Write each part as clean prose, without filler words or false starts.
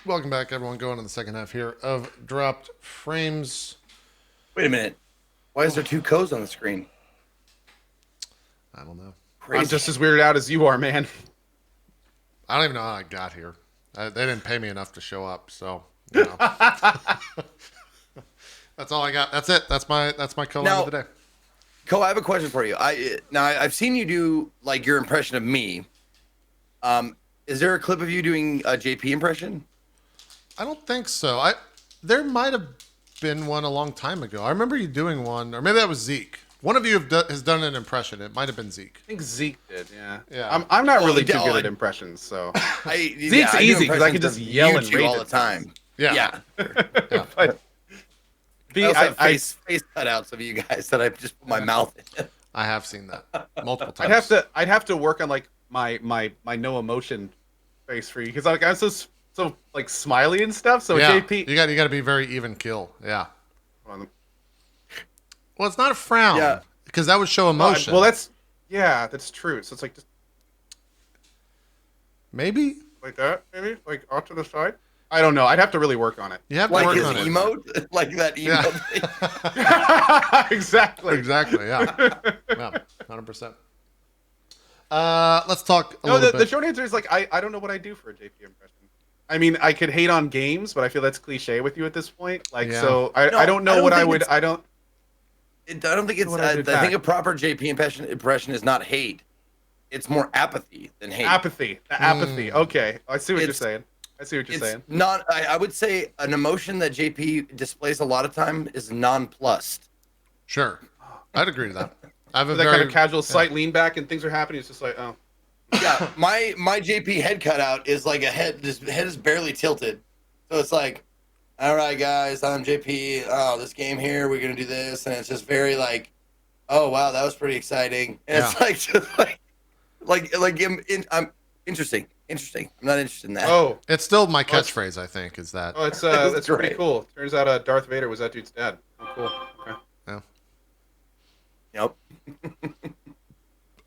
Welcome back, everyone. Going in the second half here of Dropped Frames. Wait a minute. Why is there two codes on the screen? I don't know. I'm Crazy. just as weirded out as you are, man. I don't even know how I got here. They didn't pay me enough to show up, so you know. That's all I got. That's it. That's my co-line Now, of the day. Cole, I have a question for you. I've seen you do like your impression of me. Is there a clip of you doing a JP impression? I don't think so. There might have been one a long time ago. I remember you doing one, or maybe that was Zeke. One of you has done an impression. It might have been Zeke. I think Zeke did, yeah. Yeah. I'm not really too Oh, good at impressions, so. Zeke's easy, 'cause I can just yell and rage all at the time. Yeah. Yeah. But I also have face cutouts of you guys that I just put my mouth in. I have seen that multiple times. I'd have to work on like my no emotion face for you because like I'm so like smiley and stuff. So Yeah. JP, You got to be very even kill. Yeah. well, Well, it's not a frown. Yeah. Because that would show emotion. well, that's true. So it's like just Maybe like that, maybe like off to the side. I don't know. I'd have to really work on it. you have to Like work his on it. emote? Like that Yeah. emote thing? Exactly. Exactly. Yeah. Yeah. 100%. Let's talk a No, little the bit. short answer is like I don't know what I do for a JP impression. I mean, I could hate on games, but I feel that's cliche with you at this point. Like, Yeah. so No, I don't know I don't what I think would. it's- I don't. I don't think it's. What I I did think back. a proper JP impression is not hate. It's more apathy than hate. Apathy. The apathy. Okay, I see what you're It's- saying. I see what you're It's saying. not. I would say an emotion that JP displays a lot of time is nonplussed. Sure. I'd agree to that. I have a That very kind of casual slight lean back and things are happening. It's just like, oh, Yeah, my JP head cutout is like a head. His head is barely tilted, so it's like, all right, guys, I'm JP. Oh, this game here, we're gonna do this, and it's just very like, oh wow, that was pretty exciting. And it's Yeah. like just I'm interesting. I'm not interested in that. oh, It's still my Well, it's- catchphrase, I think, is that. oh, it's That's that's pretty great. cool. Turns out Darth Vader was that dude's dad. Oh, cool. Okay. Yep.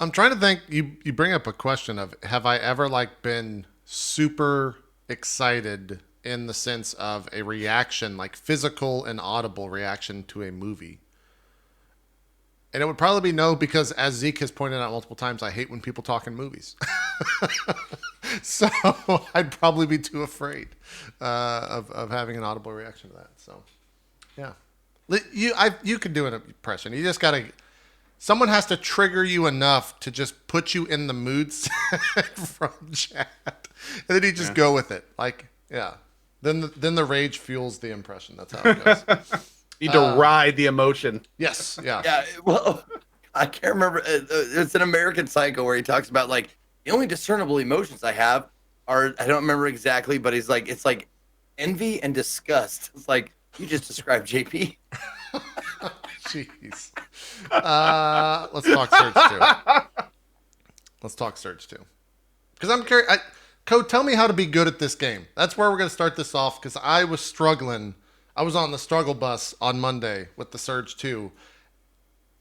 I'm trying to think. You bring up a question of have I ever like been super excited in the sense of a reaction, like physical and audible reaction to a movie? And it would probably be no, because as Zeke has pointed out multiple times, I hate when people talk in movies. So I'd probably be too afraid of having an audible reaction to that. So yeah, you could do an impression. You just gotta. Someone has to trigger you enough to just put you in the mood from chat, and then you just go with it. Like, yeah. Then the rage fuels the impression. That's how it goes. Need to ride the emotion. Yes. Yeah. Yeah. Well, I can't remember. It's an American Psycho where he talks about like the only discernible emotions I have are I don't remember exactly, but he's like it's like envy and disgust. It's like you just described JP. Jeez. Let's talk Surge 2. Let's talk Surge 2. Because I'm curious. Code, tell me how to be good at this game. That's where we're going to start this off, because I was struggling. I was on the struggle bus on Monday with the Surge 2.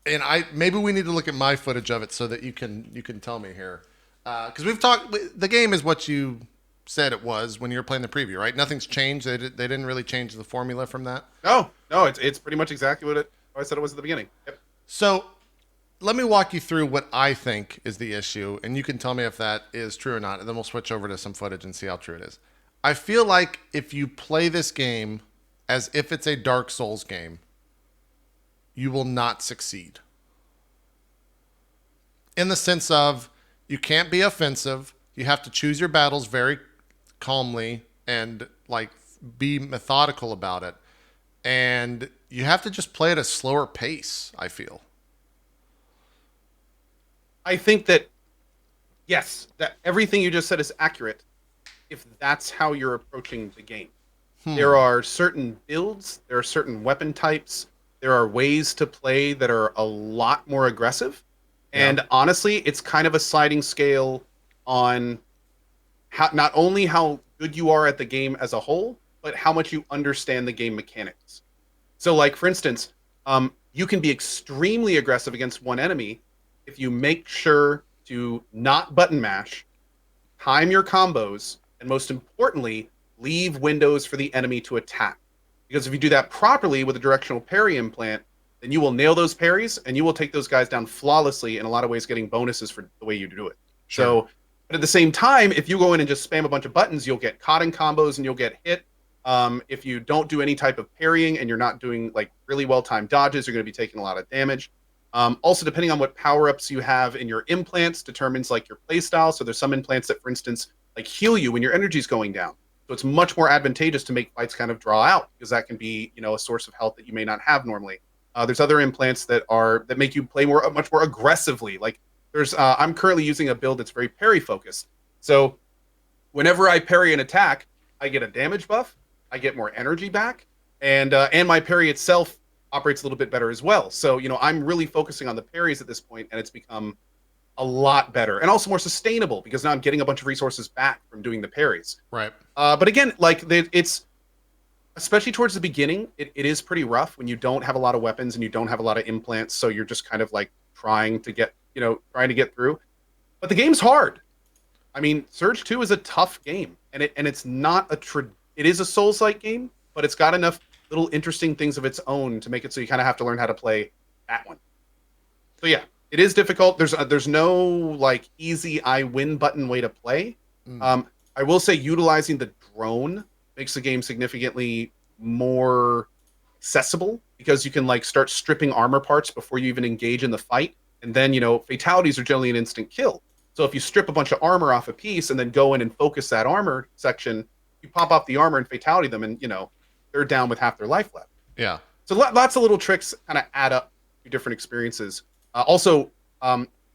And maybe we need to look at my footage of it so that you can tell me here. Because we've talked. The game is what you said it was when you were playing the preview, right? Nothing's changed. They didn't really change the formula from that. No, it's pretty much exactly what I said it was at the beginning. Yep. So let me walk you through what I think is the issue, and you can tell me if that is true or not, and then we'll switch over to some footage and see how true it is. I feel like if you play this game as if it's a Dark Souls game, you will not succeed. In the sense of you can't be offensive, you have to choose your battles very calmly and like be methodical about it. And you have to just play at a slower pace, I feel. I think that yes, that everything you just said is accurate. If that's how you're approaching the game, there are certain builds, there are certain weapon types, there are ways to play that are a lot more aggressive. And honestly, it's kind of a sliding scale on how not only how good you are at the game as a whole, but how much you understand the game mechanics. So, like for instance, you can be extremely aggressive against one enemy if you make sure to not button mash, time your combos, and most importantly, leave windows for the enemy to attack. Because if you do that properly with a directional parry implant, then you will nail those parries and you will take those guys down flawlessly, in a lot of ways getting bonuses for the way you do it. Sure. So, but at the same time, if you go in and just spam a bunch of buttons, you'll get caught in combos and you'll get hit. If you don't do any type of parrying and you're not doing like really well-timed dodges, you're going to be taking a lot of damage. Also, depending on what power-ups you have in your implants determines like your playstyle. So there's some implants that, for instance, like heal you when your energy's going down. So it's much more advantageous to make fights kind of draw out, because that can be, you know, a source of health that you may not have normally. There's other implants that make you play much more aggressively. Like there's I'm currently using a build that's very parry focused. So whenever I parry an attack, I get a damage buff, I get more energy back, and my parry itself operates a little bit better as well. So, you know, I'm really focusing on the parries at this point, and it's become a lot better and also more sustainable, because now I'm getting a bunch of resources back from doing the parries. Right. But again, like it's especially towards the beginning, it is pretty rough when you don't have a lot of weapons and you don't have a lot of implants. So you're just kind of like trying to get through. But the game's hard. I mean, Surge 2 is a tough game, and it's not it is a Souls-like game, but it's got enough little interesting things of its own to make it so you kind of have to learn how to play that one. So yeah, it is difficult. There's no like easy I win button way to play. I will say utilizing the drone makes the game significantly more accessible, because you can like start stripping armor parts before you even engage in the fight. And then, you know, fatalities are generally an instant kill. So if you strip a bunch of armor off a piece and then go in and focus that armor section, you pop off the armor and fatality them, and, you know, they're down with half their life left. Yeah. So lots of little tricks kind of add up to different experiences. Also,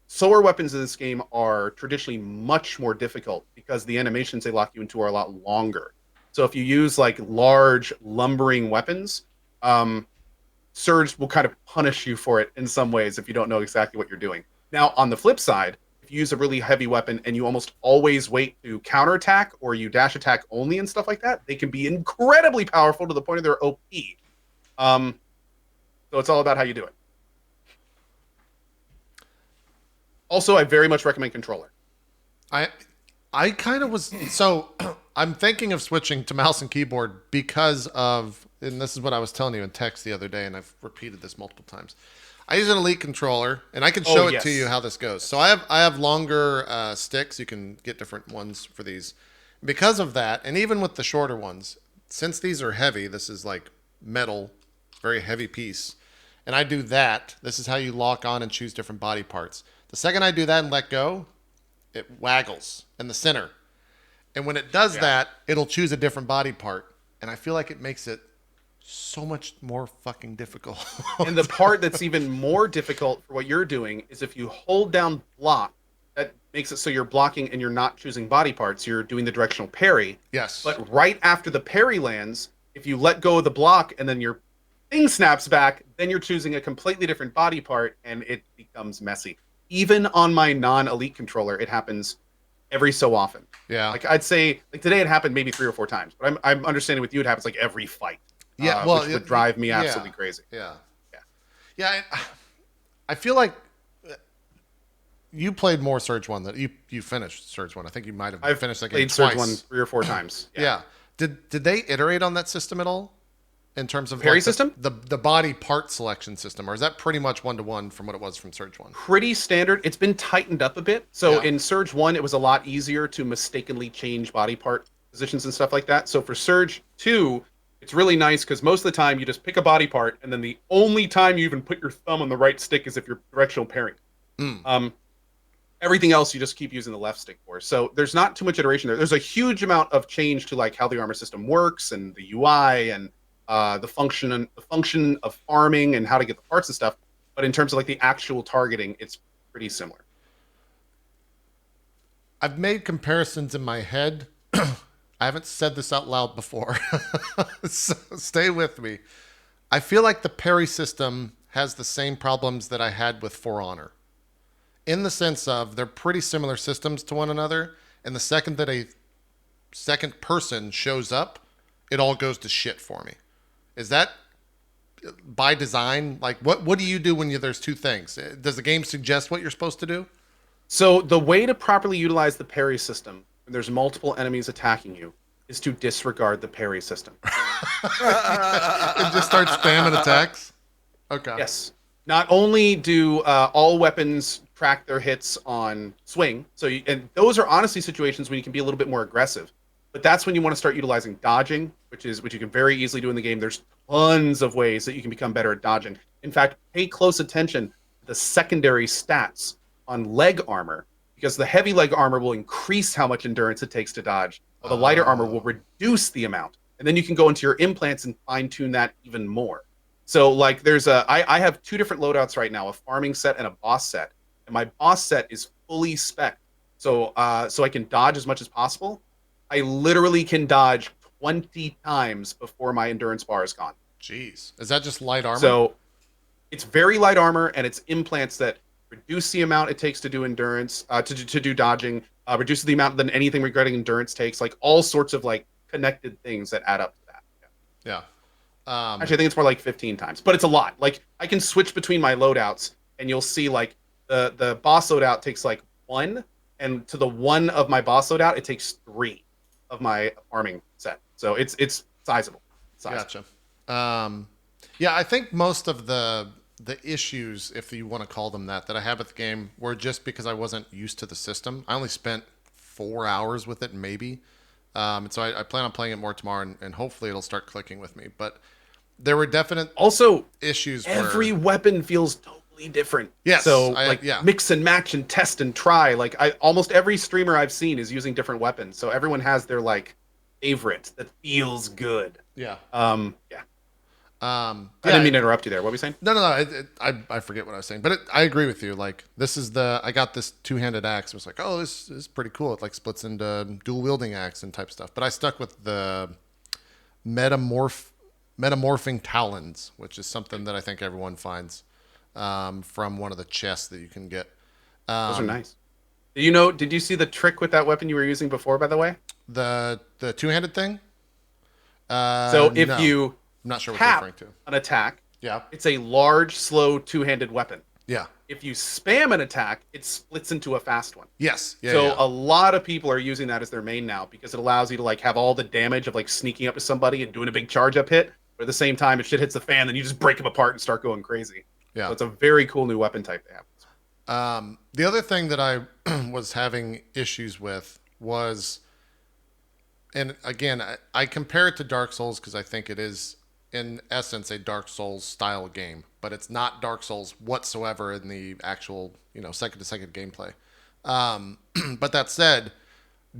slower weapons in this game are traditionally much more difficult, because the animations they lock you into are a lot longer. So if you use like large lumbering weapons, Surge will kind of punish you for it in some ways if you don't know exactly what you're doing. Now, on the flip side, if you use a really heavy weapon and you almost always wait to counterattack, or you dash attack only and stuff like that, they can be incredibly powerful to the point of their OP. So it's all about how you do it. Also, I very much recommend controller. I kind of was, so I'm thinking of switching to mouse and keyboard because of, and this is what I was telling you in text the other day, and I've repeated this multiple times. I use an Elite controller, and I can show it to you how this goes. So I have longer sticks. You can get different ones for these. Because of that, and even with the shorter ones, since these are heavy, this is like metal, very heavy piece, and I do that. This is how you lock on and choose different body parts. The second I do that and let go, it waggles in the center. And when it does that, it'll choose a different body part. And I feel like it makes it so much more fucking difficult. And the part that's even more difficult for what you're doing is if you hold down block, that makes it so you're blocking and you're not choosing body parts. You're doing the directional parry. Yes. But right after the parry lands, if you let go of the block and then your thing snaps back, then you're choosing a completely different body part, and it becomes messy. Even on my non-Elite controller, it happens every so often. Yeah. Like I'd say, like today it happened maybe 3 or 4 times, but I'm understanding with you it happens like every fight. Yeah, well, which would drive me absolutely crazy. Yeah. I feel like you played more Surge 1 than you finished Surge 1. I think you might have finished that game twice. I've played Surge 1 3 or 4 times. Yeah. Did they iterate on that system at all? In terms of parry like system? The body part selection system, or is that pretty much 1-to-1 from what it was from Surge 1? Pretty standard. It's been tightened up a bit. So in Surge 1, it was a lot easier to mistakenly change body part positions and stuff like that. So for Surge 2, it's really nice because most of the time you just pick a body part, and then the only time you even put your thumb on the right stick is if you're directional parrying. Everything else you just keep using the left stick for. So there's not too much iteration there. There's a huge amount of change to like how the armor system works and the UI and the function of farming and how to get the parts and stuff. But in terms of like the actual targeting, it's pretty similar. I've made comparisons in my head. I haven't said this out loud before. So stay with me. I feel like the parry system has the same problems that I had with For Honor. In the sense of they're pretty similar systems to one another, and the second that a second person shows up, it all goes to shit for me. Is that by design? Like, what do you do when there's two things? Does the game suggest what you're supposed to do? So the way to properly utilize the parry system, when there's multiple enemies attacking you, is to disregard the parry system. And just start spamming attacks. Okay. Yes. Not only do all weapons track their hits on swing, and those are honestly situations when you can be a little bit more aggressive. But that's when you want to start utilizing dodging, which you can very easily do in the game. There's tons of ways that you can become better at dodging. In fact, pay close attention to the secondary stats on leg armor, because the heavy leg armor will increase how much endurance it takes to dodge, while the lighter armor will reduce the amount. And then you can go into your implants and fine tune that even more. So like I have 2 different loadouts right now, a farming set and a boss set. And my boss set is fully spec'd. So I can dodge as much as possible. I literally can dodge 20 times before my endurance bar is gone. Jeez. Is that just light armor? So it's very light armor, and it's implants that reduce the amount it takes to do endurance, to do dodging, reduces the amount than anything regarding endurance takes, like all sorts of like connected things that add up to that. Yeah. Actually, I think it's more like 15 times, but it's a lot. Like I can switch between my loadouts, and you'll see like the boss loadout takes like 1, and to the 1 of my boss loadout, it takes 3 of my farming set. So it's sizable. Gotcha. Yeah, I think most of the issues, if you want to call them that I have with the game were just because I wasn't used to the system. I only spent 4 hours with it, maybe. And so I plan on playing it more tomorrow, and hopefully it'll start clicking with me. But there were definite issues. Every weapon feels totally different. Yes. So mix and match and test and try. Like almost every streamer I've seen is using different weapons. So everyone has their like favorite that feels good. Yeah. Yeah. I didn't mean to interrupt you there. What were you saying? No. I forget what I was saying, but I agree with you. Like I got this 2-handed axe. It was like, oh, this is pretty cool. It like splits into dual wielding axe and type stuff. But I stuck with the metamorphing talons, which is something that I think everyone finds from one of the chests that you can get. Those are nice. Did you see the trick with that weapon you were using before, by the way? The 2-handed thing? So if you I'm not sure what you're referring to. An attack, yeah, it's a large, slow 2-handed weapon. Yeah. If you spam an attack, it splits into a fast one. Yes. Yeah. So a lot of people are using that as their main now, because it allows you to like have all the damage of like sneaking up to somebody and doing a big charge up hit. But at the same time, if shit hits the fan, then you just break them apart and start going crazy. Yeah. So it's a very cool new weapon type they have. The other thing that I was having issues with was, and again, I compare it to Dark Souls because I think it is, in essence, a Dark Souls style game, but it's not Dark Souls whatsoever in the actual, second-to-second gameplay. But that said,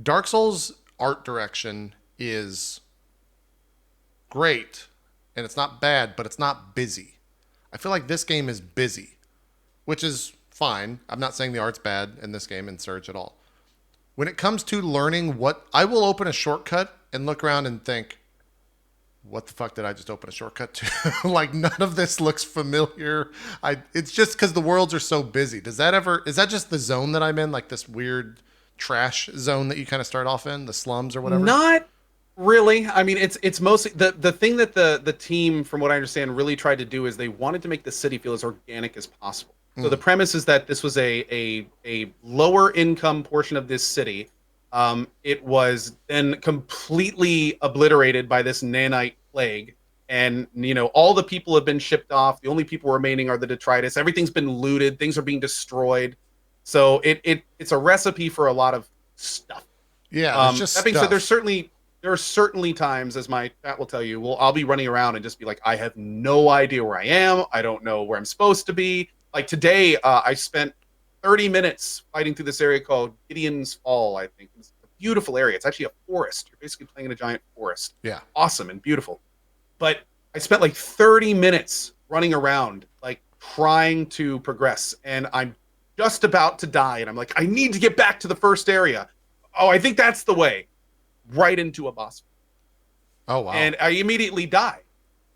Dark Souls art direction is great, and it's not bad, but it's not busy. I feel like this game is busy, which is fine. I'm not saying the art's bad in this game in Surge at all. When it comes to learning I will open a shortcut and look around and think, what the fuck did I just open a shortcut to? Like, none of this looks familiar. It's just because the worlds are so busy. Is that just the zone that I'm in? Like this weird trash zone that you kind of start off in, the slums or whatever? Not really. I mean, it's mostly the thing that the team, from what I understand, really tried to do is they wanted to make the city feel as organic as possible. So the premise is that this was a lower income portion of this city. It was then completely obliterated by this nanite plague, and all the people have been shipped off. The only people remaining are the detritus. Everything's been looted. Things are being destroyed. So it's a recipe for a lot of stuff. Yeah, just that being said, there are certainly times, as my chat will tell you, I'll be running around and just be like, I have no idea where I am. I don't know where I'm supposed to be. Like today, I spent 30 minutes fighting through this area called Gideon's Fall, I think. It's a beautiful area. It's actually a forest. You're basically playing in a giant forest. Yeah. Awesome and beautiful. But I spent like 30 minutes running around, like trying to progress. And I'm just about to die. And I'm like, I need to get back to the first area. Oh, I think that's the way. Right into a boss. Oh, wow. And I immediately die.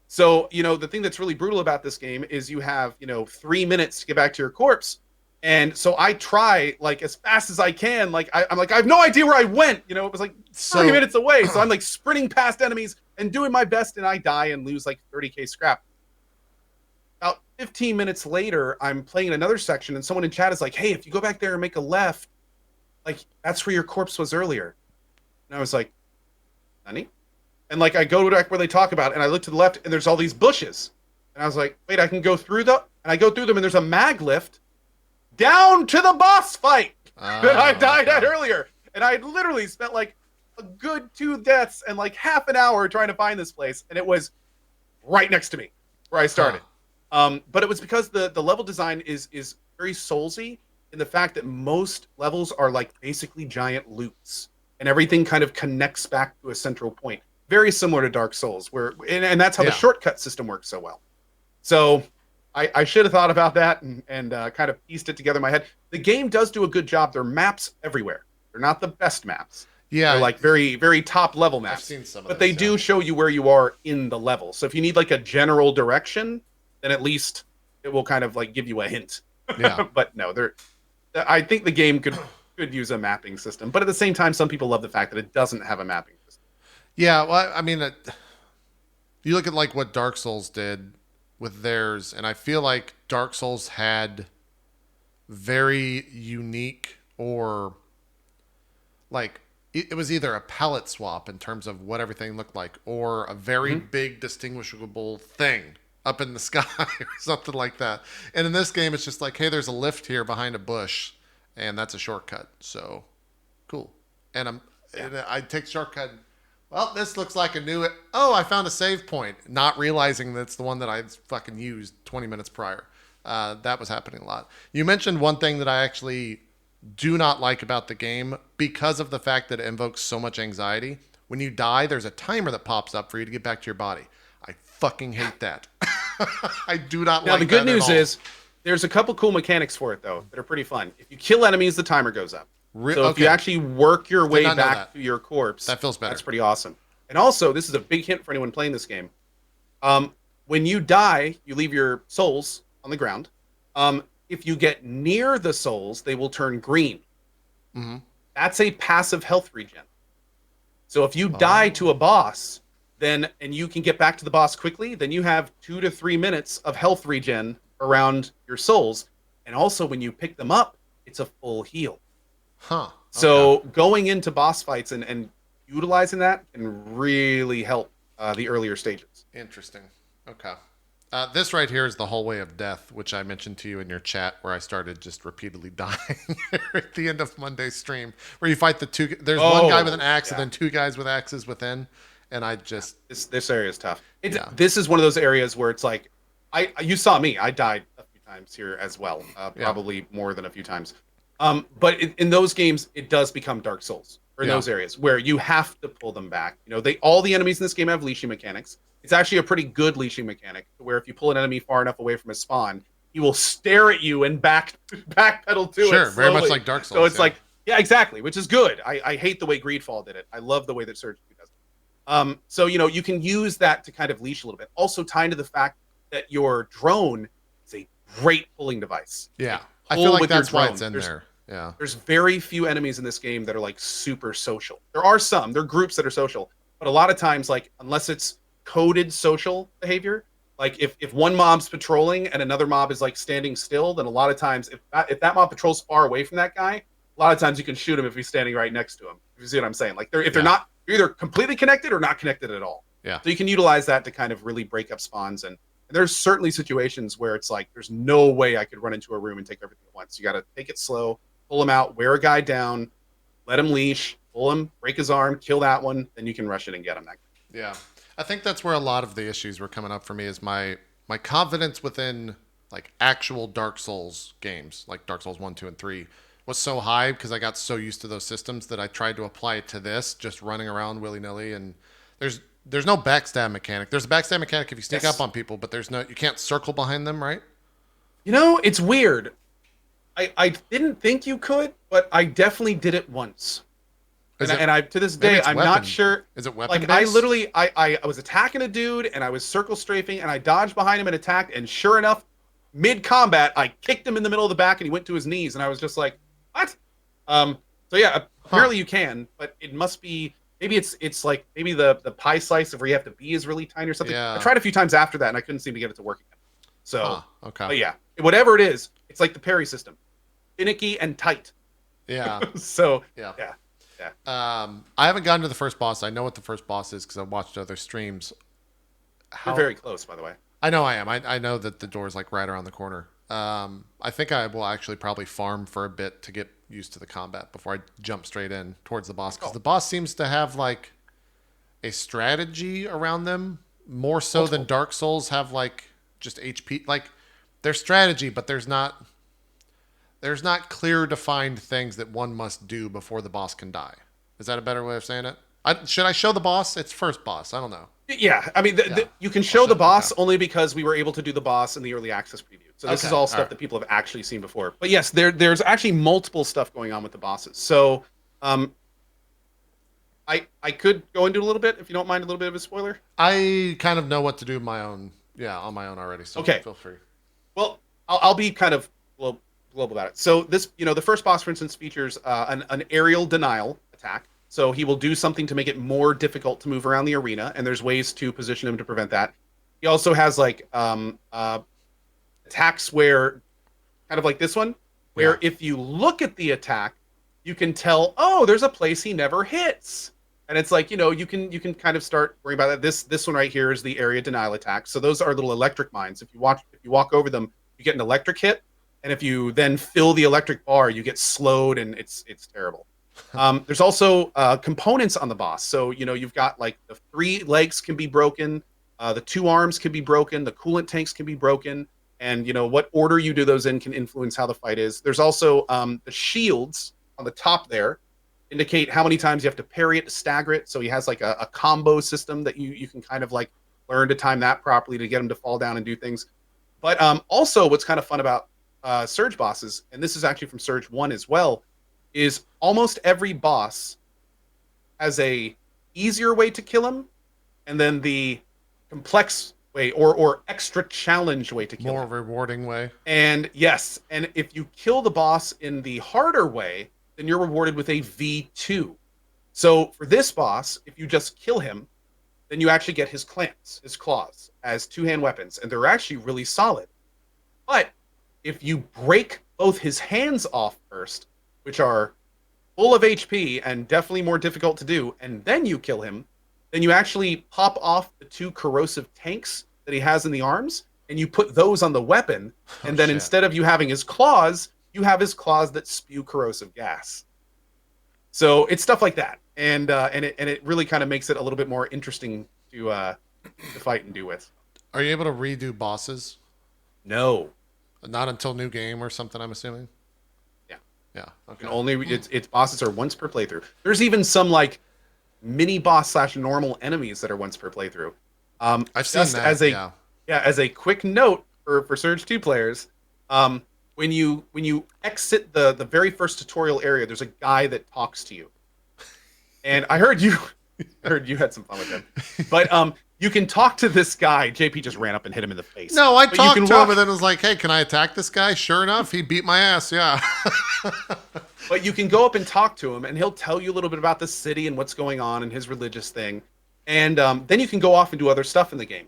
So, the thing that's really brutal about this game is you have, 3 minutes to get back to your corpse. And so I try like as fast as I can. Like I'm like, I have no idea where I went. It was like 30 minutes away. So I'm like sprinting past enemies and doing my best, and I die and lose like 30k scrap. About 15 minutes later, I'm playing another section, and someone in chat is like, hey, if you go back there and make a left, like that's where your corpse was earlier. And I was like, Nani? And like I go back where they talk about it, and I look to the left, and there's all these bushes. And I was like, wait, I can go through them? And I go through them, and there's a mag lift down to the boss fight that I died at earlier. And I literally spent like a good 2 deaths and like half an hour trying to find this place, and it was right next to me where I started. But it was because the level design is very soulsy in the fact that most levels are like basically giant loops, and everything kind of connects back to a central point. Very similar to Dark Souls, and that's how the shortcut system works so well. So I should have thought about that and kind of pieced it together in my head. The game does do a good job. There are maps everywhere. They're not the best maps. Yeah. They're like very, very top level maps. I've seen some of but those, they do show you where you are in the level. So if you need like a general direction, then at least it will kind of like give you a hint. Yeah. But no, I think the game could use a mapping system. But at the same time, some people love the fact that it doesn't have a mapping system. Yeah, well, I mean, you look at like what Dark Souls did with theirs, and I feel like Dark Souls had very unique, or like it was either a palette swap in terms of what everything looked like, or a very big distinguishable thing up in the sky or something like that. And in this game, it's just like, hey, there's a lift here behind a bush, and that's a shortcut. So cool. And I take the shortcut. Well, this looks like a new... Oh, I found a save point. Not realizing that's the one that I fucking used 20 minutes prior. That was happening a lot. You mentioned one thing that I actually do not like about the game because of the fact that it invokes so much anxiety. When you die, there's a timer that pops up for you to get back to your body. I fucking hate that. I do not like that. Now, the good news is there's a couple cool mechanics for it, though, that are pretty fun. If you kill enemies, the timer goes up. So if you actually work your way back to your corpse, that feels better. That's pretty awesome. And also, this is a big hint for anyone playing this game. When you die, you leave your souls on the ground. If you get near the souls, they will turn green. Mm-hmm. That's a passive health regen. So if you die to a boss, and you can get back to the boss quickly, then you have 2 to 3 minutes of health regen around your souls. And also, when you pick them up, it's a full heal. Huh. Okay. So going into boss fights and utilizing that can really help the earlier stages. Interesting. Okay. This right here is the hallway of death, which I mentioned to you in your chat, where I started just repeatedly dying at the end of Monday's stream, where you fight the two. There's one guy with an axe and then 2 guys with axes within, and I just this area is tough. This is one of those areas where it's like you saw me. I died a few times here as well, probably more than a few times. But in those games, it does become Dark Souls, or in those areas where you have to pull them back. You know, all the enemies in this game have leashing mechanics. It's actually a pretty good leashing mechanic, where if you pull an enemy far enough away from his spawn, he will stare at you and backpedal to it. Sure, very much like Dark Souls. So it's like, exactly, which is good. I hate the way Greedfall did it. I love the way that Surge 2 does it. So, you can use that to kind of leash a little bit. Also tied to the fact that your drone is a great pulling device. Yeah. I feel like that's why it's in there. Yeah. There's very few enemies in this game that are like super social. There are some. There are groups that are social. But a lot of times, like, unless it's coded social behavior, like if one mob's patrolling and another mob is like standing still, then a lot of times if that mob patrols far away from that guy, a lot of times you can shoot him if he's standing right next to him. If you see what I'm saying? Like they're not, you're either completely connected or not connected at all. Yeah. So you can utilize that to kind of really break up spawns. And there's certainly situations where it's like there's no way I could run into a room and take everything at once. You got to take it slow, pull him out, wear a guy down, let him leash, pull him, break his arm, kill that one, then you can rush in and get him. Yeah. I think that's where a lot of the issues were coming up for me, is my confidence within like actual Dark Souls games, like Dark Souls 1, 2, and 3, was so high because I got so used to those systems that I tried to apply it to this, just running around willy-nilly. And there's no backstab mechanic. There's a backstab mechanic if you sneak up on people, but you can't circle behind them, right? It's weird. I didn't think you could, but I definitely did it once. And I to this day, I'm not sure. Is it weapon Like, based? I was attacking a dude, and I was circle strafing, and I dodged behind him and attacked, and sure enough, mid-combat, I kicked him in the middle of the back, and he went to his knees, and I was just like, what? So yeah, apparently you can, but it must be, maybe it's like, maybe the pie slice of where you have to be is really tiny or something. Yeah. I tried a few times after that, and I couldn't seem to get it to work again. So, okay. But yeah, whatever it is, it's like the parry system. Finicky and tight. Yeah. So, Yeah. Yeah. I haven't gotten to the first boss. I know what the first boss is because I've watched other streams. You're How very close, by the way. I know I am. I know that the door's like right around the corner. I think I will actually probably farm for a bit to get used to the combat before I jump straight in towards the boss because the boss seems to have like a strategy around them more so than Dark Souls have like just HP. Like there's strategy, but there's not clear defined things that one must do before the boss can die. Is that a better way of saying it? Should I show the boss? It's first boss. I don't know. Yeah, I mean, you can show the boss only because we were able to do the boss in the early access preview. So this is all stuff that people have actually seen before. But yes, there's actually multiple stuff going on with the bosses. So, I could go into it a little bit if you don't mind a little bit of a spoiler. I kind of know what to do on my own already. So feel free. Well, I'll be kind of global about it. So this, the first boss, for instance, features an aerial denial attack. So he will do something to make it more difficult to move around the arena, and there's ways to position him to prevent that. He also has like attacks where, kind of like this one, where if you look at the attack, you can tell, oh, there's a place he never hits. And it's like, you can kind of start worrying about that. This one right here is the area denial attack. So those are little electric mines. If you walk over them, you get an electric hit, and if you then fill the electric bar, you get slowed, and it's terrible. There's also components on the boss. So, you've got like the 3 legs can be broken, the 2 arms can be broken, the coolant tanks can be broken, and what order you do those in can influence how the fight is. There's also the shields on the top there indicate how many times you have to parry it to stagger it. So he has like a combo system that you can kind of like learn to time that properly to get him to fall down and do things. But also what's kind of fun about Surge bosses, and this is actually from Surge 1 as well, is almost every boss has a easier way to kill him, and then the complex way or extra challenge way to kill him. More rewarding way. And yes, and if you kill the boss in the harder way, then you're rewarded with a V2. So for this boss, if you just kill him, then you actually get his claws, as 2-hand weapons, and they're actually really solid. But if you break both his hands off first, which are full of HP and definitely more difficult to do, and then you kill him, then you actually pop off the 2 corrosive tanks that he has in the arms, and you put those on the weapon, and then instead of you having his claws, you have his claws that spew corrosive gas. So it's stuff like that, and it really kind of makes it a little bit more interesting to fight and do with. Are you able to redo bosses? No, not until new game or something, I'm assuming. Yeah. Okay. Its bosses are once per playthrough. There's even some like mini boss / normal enemies that are once per playthrough. I've seen that. As a quick note for Surge 2 players, when you exit the very first tutorial area, there's a guy that talks to you, and I heard you had some fun with him, but you can talk to this guy. JP just ran up and hit him in the face. No, I talked to him and then was like, hey, can I attack this guy? Sure enough, he beat my ass, yeah. But you can go up and talk to him, and he'll tell you a little bit about the city and what's going on and his religious thing. And then you can go off and do other stuff in the game.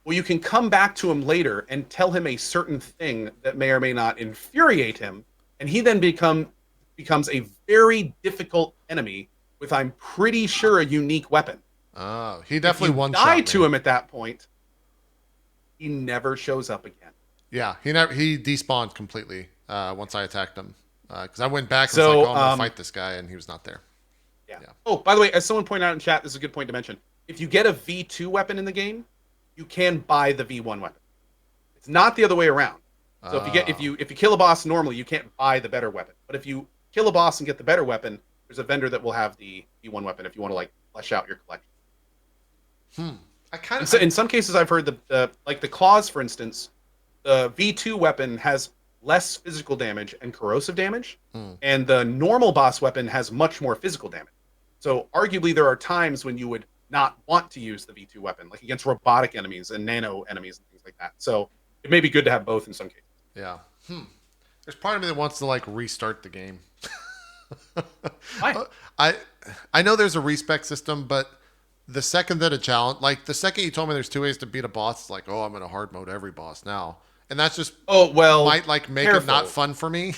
Well, you can come back to him later and tell him a certain thing that may or may not infuriate him, and he then becomes a very difficult enemy with, I'm pretty sure, a unique weapon. Oh, he definitely one-shot die to him at that point, he never shows up again. Yeah, he despawned completely once I attacked him. Because I went back and was like, I'm going to fight this guy, and he was not there. Yeah. Oh, by the way, as someone pointed out in chat, this is a good point to mention. If you get a V2 weapon in the game, you can buy the V1 weapon. It's not the other way around. So if you kill a boss normally, you can't buy the better weapon. But if you kill a boss and get the better weapon, there's a vendor that will have the V1 weapon if you want to like flesh out your collection. In some cases, I've heard the claws, for instance, the V2 weapon has less physical damage and corrosive damage, and the normal boss weapon has much more physical damage. So arguably, there are times when you would not want to use the V2 weapon, like against robotic enemies and nano enemies and things like that. So it may be good to have both in some cases. Yeah. There's part of me that wants to like restart the game. Why? I know there's a respec system, but the second that a challenge, like the second you told me there's 2 ways to beat a boss, it's like, oh, I'm going to hard mode every boss now. and that's just Oh well, might like make careful. it not fun for me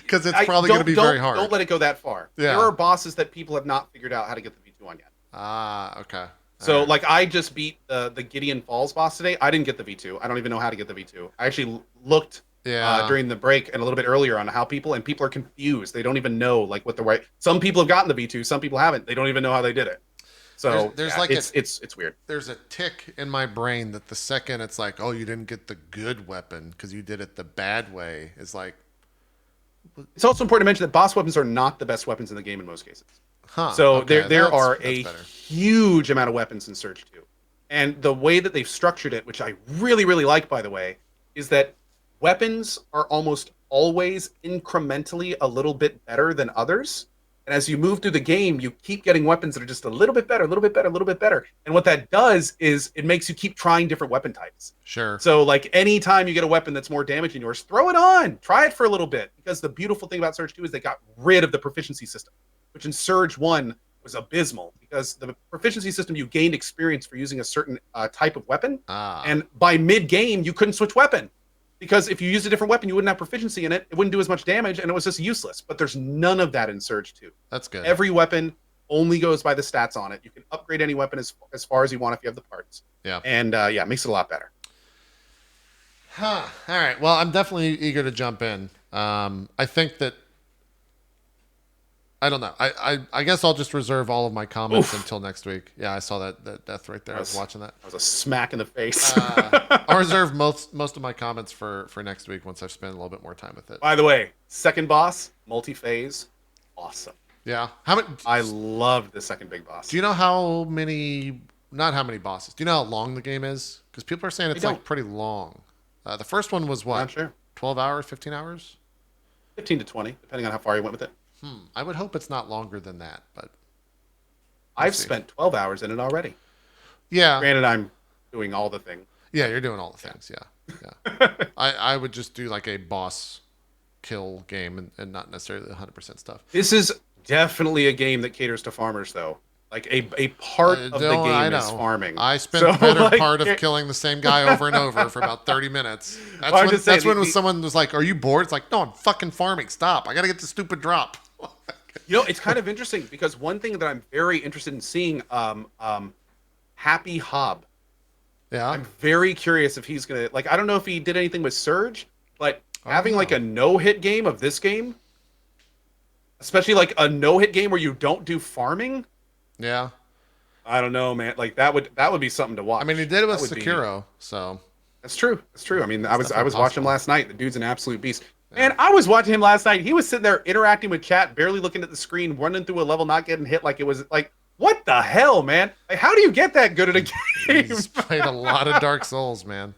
because it's I- probably going to be very hard. Don't let it go that far. Yeah. There are bosses that people have not figured out how to get the V2 on yet. Ah, okay. So, All right. like, I just beat the Gideon Falls boss today. I didn't get the V2. I don't even know how to get the V2. I actually looked Yeah. during the break and a little bit earlier on how people are confused. They don't even know like what the right. Some people have gotten the V2. Some people haven't. They don't even know how they did it. So There's yeah, like it's weird. there's a tick in my brain that the second it's like, oh, you didn't get the good weapon because you did it the bad way, is like, It's also important to mention that boss weapons are not the best weapons in the game in most cases. huh. So okay, there are that's a better. huge amount of weapons in Surge 2. And the way that they've structured it, which I really, really like, by the way, is that weapons are almost always incrementally a little bit better than others. And as you move through the game, you keep getting weapons that are just a little bit better, a little bit better, a little bit better. And what that does is it makes you keep trying different weapon types. Sure. So, like, anytime you get a weapon that's more damage than yours, throw it on. Try it for a little bit. Because the beautiful thing about Surge 2 is they got rid of the proficiency system, which in Surge 1 was abysmal. Because the proficiency system, you gained experience for using a certain type of weapon. Ah. And by mid-game, you couldn't switch weapon. Because if you used a different weapon, you wouldn't have proficiency in it. It wouldn't do as much damage, and it was just useless. But there's none of that in Surge 2. That's good. Every weapon only goes by the stats on it. You can upgrade any weapon as far as you want if you have the parts. Yeah. And yeah, it makes it a lot better. Huh. All right. Well, I'm definitely eager to jump in. I think that I don't know. I guess I'll just reserve all of my comments until next week. Yeah, I saw that death right there. I was watching that. That was a smack in the face. I'll reserve most of my comments for next week once I've spent a little bit more time with it. By the way, second boss, multi-phase, awesome. Yeah. How many? I loved the second big boss. Do you know how many? Not how many bosses. Do you know how long the game is? Because people are saying it's like pretty long. The first one was what? Not sure. 12 hours, 15 hours? 15 to 20, depending on how far you went with it. I would hope it's not longer than that, but I've see. spent 12 hours in it already. yeah. Granted, I'm doing all the things. Yeah, you're doing all the things. Yeah. I would just do like a boss kill game and not necessarily the 100% stuff. This is definitely a game that caters to farmers, though. Like a part of the game is farming. I spent So, the better like, part of killing the same guy over and over for about 30 minutes. That's I'm when, just saying, that's when someone was like, are you bored? It's like, no, I'm fucking farming. Stop. I got to get the stupid drop. You know, it's kind of interesting because one thing that I'm very interested in seeing, Happy Hob. Yeah. I'm very curious if he's gonna like. I don't know if he did anything with Surge, but having know. like a no-hit game of this game, especially like a no-hit game where you don't do farming. Yeah. I don't know, man. Like that would be something to watch. I mean, he did it with That would be- Sekiro, so That's true. That's true. I mean, I was definitely watching him possible. last night. The dude's an absolute beast. Man, I was watching him last night. He was sitting there interacting with chat, barely looking at the screen, running through a level, not getting hit. Like it was like, what the hell, man? Like, how do you get that good at a game? he's played a lot of Dark Souls, man.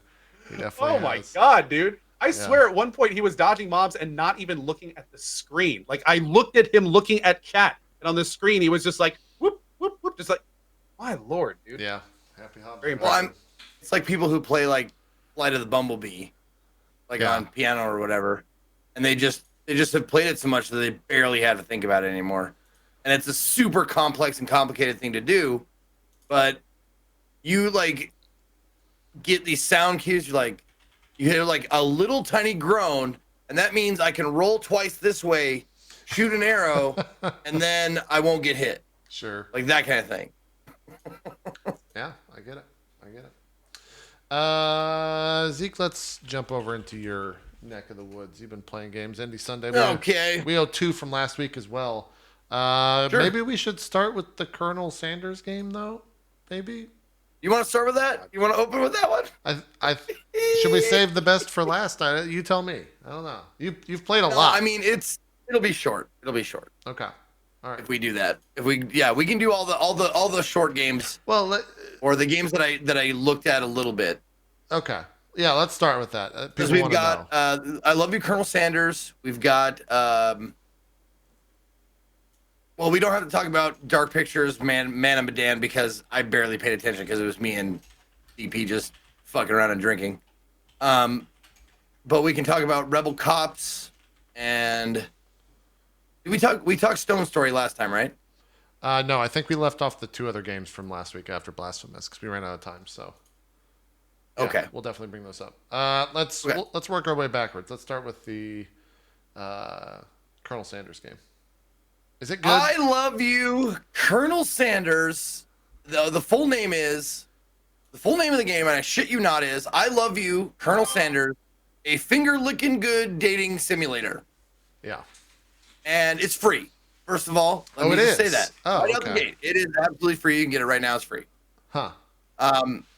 He definitely Oh my has. god, dude. I swear at one point he was dodging mobs and not even looking at the screen. Like I looked at him looking at chat, and on the screen he was just like whoop, whoop, whoop, just like, my lord, dude. Yeah. Happy Hob. Very Well, impressive. it's like people who play like Flight of the Bumblebee, like Yeah. on piano or whatever, and they just have played it so much that they barely have to think about it anymore. And it's a super complex and complicated thing to do, but you like get these sound cues. You're like, you hear like a little tiny groan, and that means I can roll twice this way, shoot an arrow, and then I won't get hit. Sure. Like that kind of thing. Yeah, I get it. Zeke, let's jump over into your neck of the woods. You've been playing games. Indie Sunday. Okay. We owe 2 from last week as well. Sure. Maybe we should start with the Colonel Sanders game, though. Maybe. You want to start with that? You want to open with that one? Should we save the best for last? You tell me. I don't know. You've played a lot. I mean, it'll be short. It'll be short Okay. All right. if we do that. We can do all the short games Well, or the games that I looked at a little bit. okay. Yeah, let's start with that. Because People we've want to got know. I Love You, Colonel Sanders. We've got well, we don't have to talk about Dark Pictures, Man and Medan, because I barely paid attention because it was me and DP just fucking around and drinking. But we can talk about Rebel Cops and we talked Stone Story last time, right? No, I think we left off the 2 other games from last week after Blasphemous because we ran out of time. So Yeah, Okay. we'll definitely bring those up. Let's Okay. let's work our way backwards. Let's start with the Colonel Sanders game. Is it good? I love you, Colonel Sanders. The full name is the full name of the game, and I shit you not, is I love you, Colonel Sanders, a finger licking good dating simulator, Yeah. and it's free. First of all, let me it just say is? that. Oh, Right out the okay. gate, it is absolutely free. You can get it right now. It's free. Huh.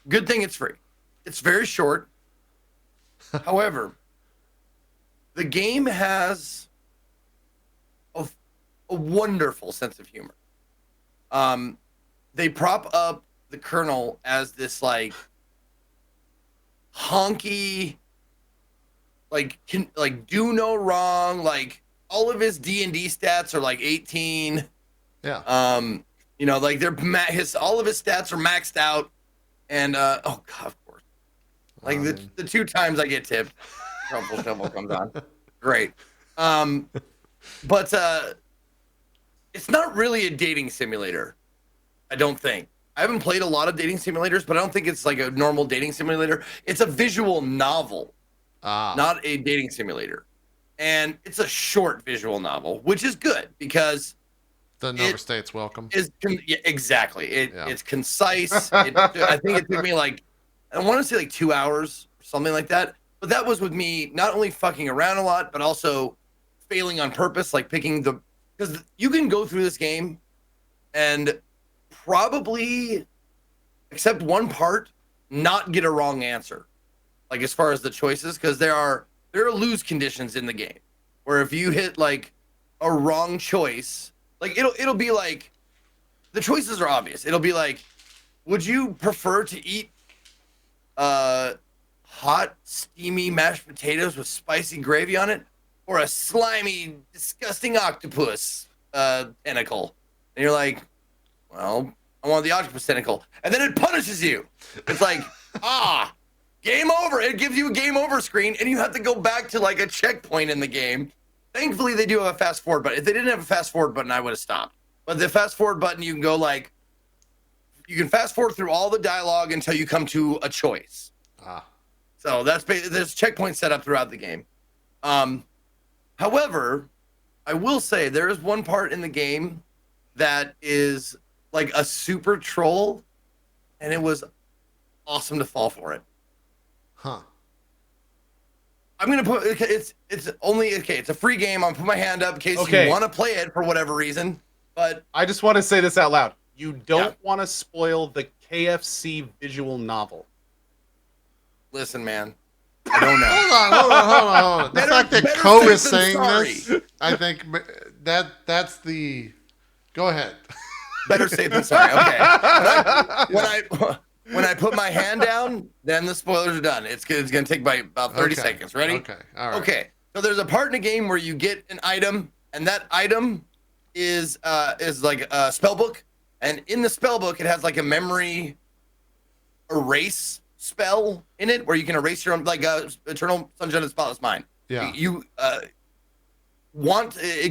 Good thing it's free. It's very short. However, the game has a wonderful sense of humor. They prop up the Colonel as this like honky, like do no wrong, like all of his D&D stats are like 18. Yeah. Like all of his stats are maxed out, and oh god, of course, like the 2 times I get tipped, Trumpel Shovel comes on, great. But it's not really a dating simulator, I don't think. I haven't played a lot of dating simulators, but I don't think it's like a normal dating simulator. It's a visual novel, not a dating simulator. And it's a short visual novel, which is good because doesn't overstay its welcome. Exactly. It's concise. I think it took me like, I want to say like 2 hours or something like that. But that was with me not only fucking around a lot, but also failing on purpose, like because you can go through this game and probably, except one part, not get a wrong answer. Like as far as the choices, because there are lose conditions in the game where if you hit like a wrong choice, like it'll be like the choices are obvious. It'll be like, would you prefer to eat hot, steamy mashed potatoes with spicy gravy on it, or a slimy, disgusting octopus tentacle? And you're like, well, I want the octopus tentacle. And then it punishes you. It's like, game over. It gives you a game over screen, and you have to go back to like a checkpoint in the game. Thankfully, they do have a fast forward button. If they didn't have a fast forward button, I would have stopped. But the fast forward button, you can go like, you can fast forward through all the dialogue until you come to a choice. So there's checkpoints set up throughout the game. However, I will say there is one part in the game that is like a super troll, and it was awesome to fall for it. Huh. I'm gonna put it's only okay. It's a free game. I'm gonna put my hand up in case you want to play it for whatever reason. But I just want to say this out loud. You don't want to spoil the KFC visual novel. Listen, man. I don't know. Hold on. The fact that Co is saying this, I think that's the. Go ahead. Better safe than sorry. Okay. When I put my hand down, then the spoilers are done. It's gonna take about 30 seconds. Ready? Okay. All right. Okay. So there's a part in the game where you get an item, and that item is like a spell book, and in the spell book it has like a memory erase spell in it where you can erase your own, like Eternal Sunshine of the Spotless Mind. Yeah. It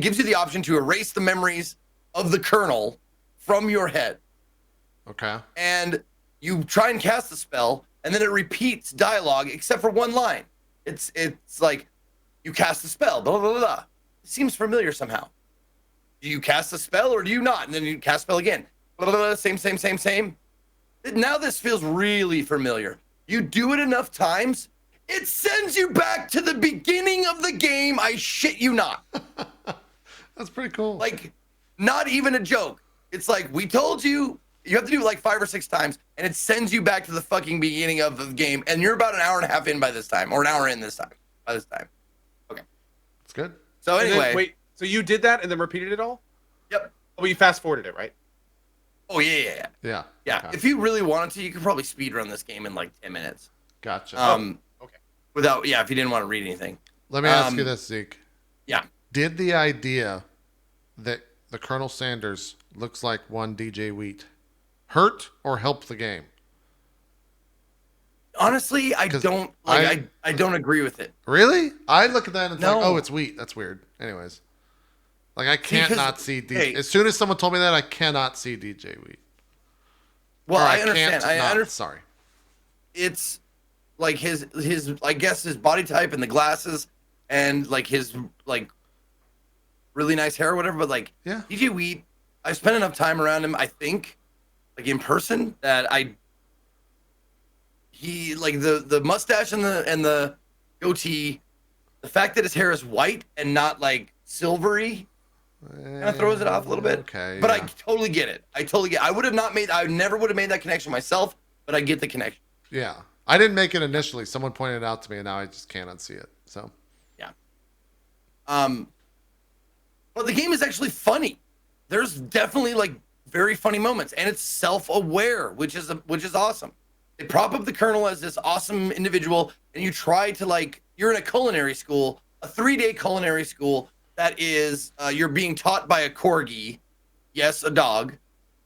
gives you the option to erase the memories of the Colonel from your head. Okay. And you try and cast the spell, and then it repeats dialogue except for one line. It's like, you cast the spell, blah, blah, blah, blah. It seems familiar somehow. Do you cast the spell or do you not? And then you cast spell again. Blah, blah, blah, same. Now this feels really familiar. You do it enough times, it sends you back to the beginning of the game. I shit you not. That's pretty cool. Like, not even a joke. It's like, we told you. You have to do it like 5 or 6 times, and it sends you back to the fucking beginning of the game, and you're about an hour and a half in by this time, or an hour in by this time. Okay. It's good. So anyway. Then, wait, so you did that and then repeated it all? Yep. Oh, but you fast forwarded it, right? Oh, yeah. Yeah. Okay. If you really wanted to, you could probably speed run this game in like 10 minutes. Gotcha. Okay. If you didn't want to read anything. Let me ask you this, Zeke. Yeah. Did the idea that the Colonel Sanders looks like one DJ Wheat hurt or help the game? Honestly, I don't agree with it. Really? I look at that and it's No. like, oh, it's wheat. That's weird. Anyways. Like, I can't not see DJ. Hey. As soon as someone told me that, I cannot see DJ Wheat. Well, Or I understand. Sorry. It's like his I guess his body type and the glasses and like his like really nice hair or whatever. But like Yeah. DJ Wheat, I spent enough time around him. I think like in person that he like the mustache and the goatee, the fact that his hair is white and not like silvery kind of throws it off a little bit. Okay. But yeah. I totally get it. I never would have made that connection myself, but I get the connection. Yeah. I didn't make it initially. Someone pointed it out to me, and now I just can't unsee it. So. Yeah. But the game is actually funny. There's definitely like very funny moments, and it's self-aware, which is awesome. They prop up the Colonel as this awesome individual, and you try to like you're in a culinary school, a 3-day culinary school that is you're being taught by a corgi, yes, a dog,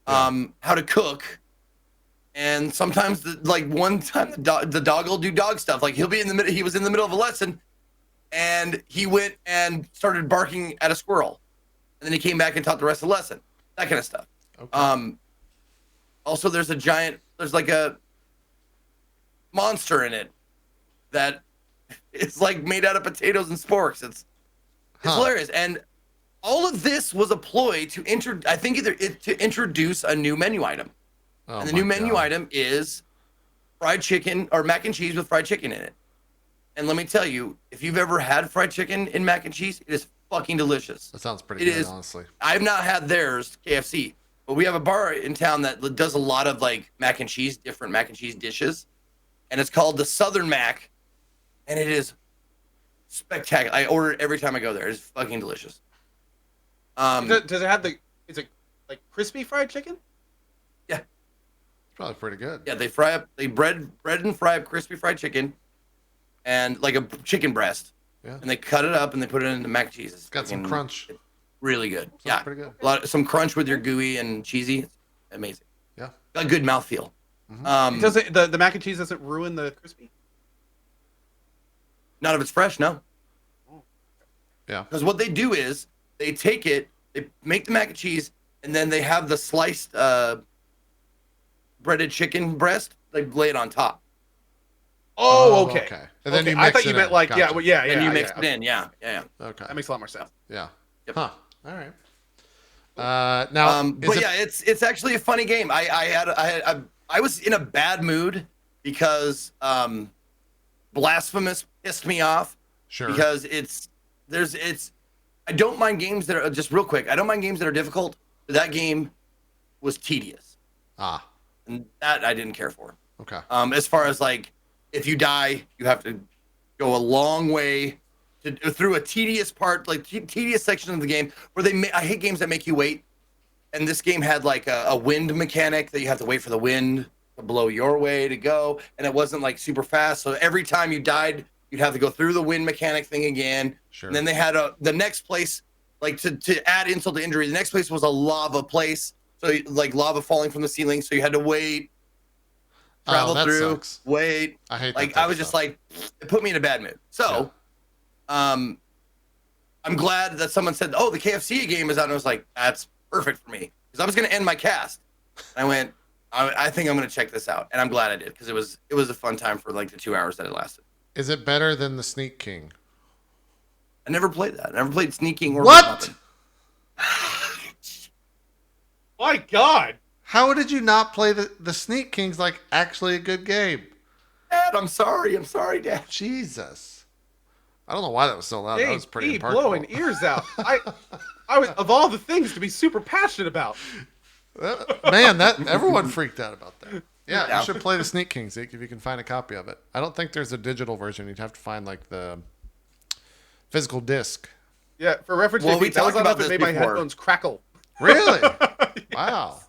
how to cook. And sometimes, one time, the dog will do dog stuff. Like he'll be in the middle. He was in the middle of a lesson, and he went and started barking at a squirrel, and then he came back and taught the rest of the lesson. That kind of stuff. Okay. Also, there's like a monster in it that is like made out of potatoes and sporks. It's hilarious, and all of this was a ploy to introduce a new menu item. Oh, and the new menu item is fried chicken or mac and cheese with fried chicken in it. And let me tell you, if you've ever had fried chicken in mac and cheese, it is fucking delicious. That sounds pretty good, honestly. I've not had theirs, KFC, but we have a bar in town that does a lot of like different mac and cheese dishes. And it's called the Southern Mac. And it is spectacular. I order it every time I go there. It's fucking delicious. Does it have is it like crispy fried chicken? Yeah. Probably pretty good. Yeah, they bread and fry up crispy fried chicken and like a chicken breast. Yeah. And they cut it up and they put it into mac and cheese. It's got some crunch. Really good. Sounds pretty good. Some crunch with your gooey and cheesy. It's amazing. Yeah. Got a good mouthfeel. Mm-hmm. Does it the mac and cheese doesn't ruin the crispy? Not if it's fresh, no. Yeah. Because what they do is they take it, they make the mac and cheese, and then they have the sliced breaded chicken breast. They lay it on top. Oh, okay. And then okay. you mix I thought you meant like gotcha. And you mix it in, yeah. Okay. That makes a lot more sense. Yeah. Yep. Huh. All right. Now, it's actually a funny game. I was in a bad mood because Blasphemous pissed me off. Sure. Because I don't mind games that are just real quick. I don't mind games that are difficult. But that game was tedious. And that I didn't care for. Okay. As far as like, if you die, you have to go a long way through a tedious part, like tedious section of the game where I hate games that make you wait. And this game had like a wind mechanic that you have to wait for the wind to blow your way to go. And it wasn't like super fast. So every time you died, you'd have to go through the wind mechanic thing again. Sure. And then they had the next place, like to add insult to injury, the next place was a lava place. So like lava falling from the ceiling. So you had to wait, travel through, sucks. wait. I hate that. Like I was just like, it put me in a bad mood. So, I'm glad that someone said, "Oh, the KFC game is out," and I was like, "That's perfect for me," because I was going to end my cast. And I went, I think I'm going to check this out, and I'm glad I did because it was a fun time for like the 2 hours that it lasted. Is it better than the Sneak King? I never played that. I never played Sneak King or what? My God! How did you not play the Sneak King's like actually a good game? Dad, I'm sorry, Dad. Jesus, I don't know why that was so loud. That was pretty impersonal. Blowing ears out. I was of all the things to be super passionate about. Man, everyone freaked out about that. Yeah, you should play the Sneak King, Zeke, if you can find a copy of it. I don't think there's a digital version. You'd have to find like the physical disc. Yeah, for reference, well, we that was talked about enough this that made before. my headphones crackle. Really? Yes. Wow.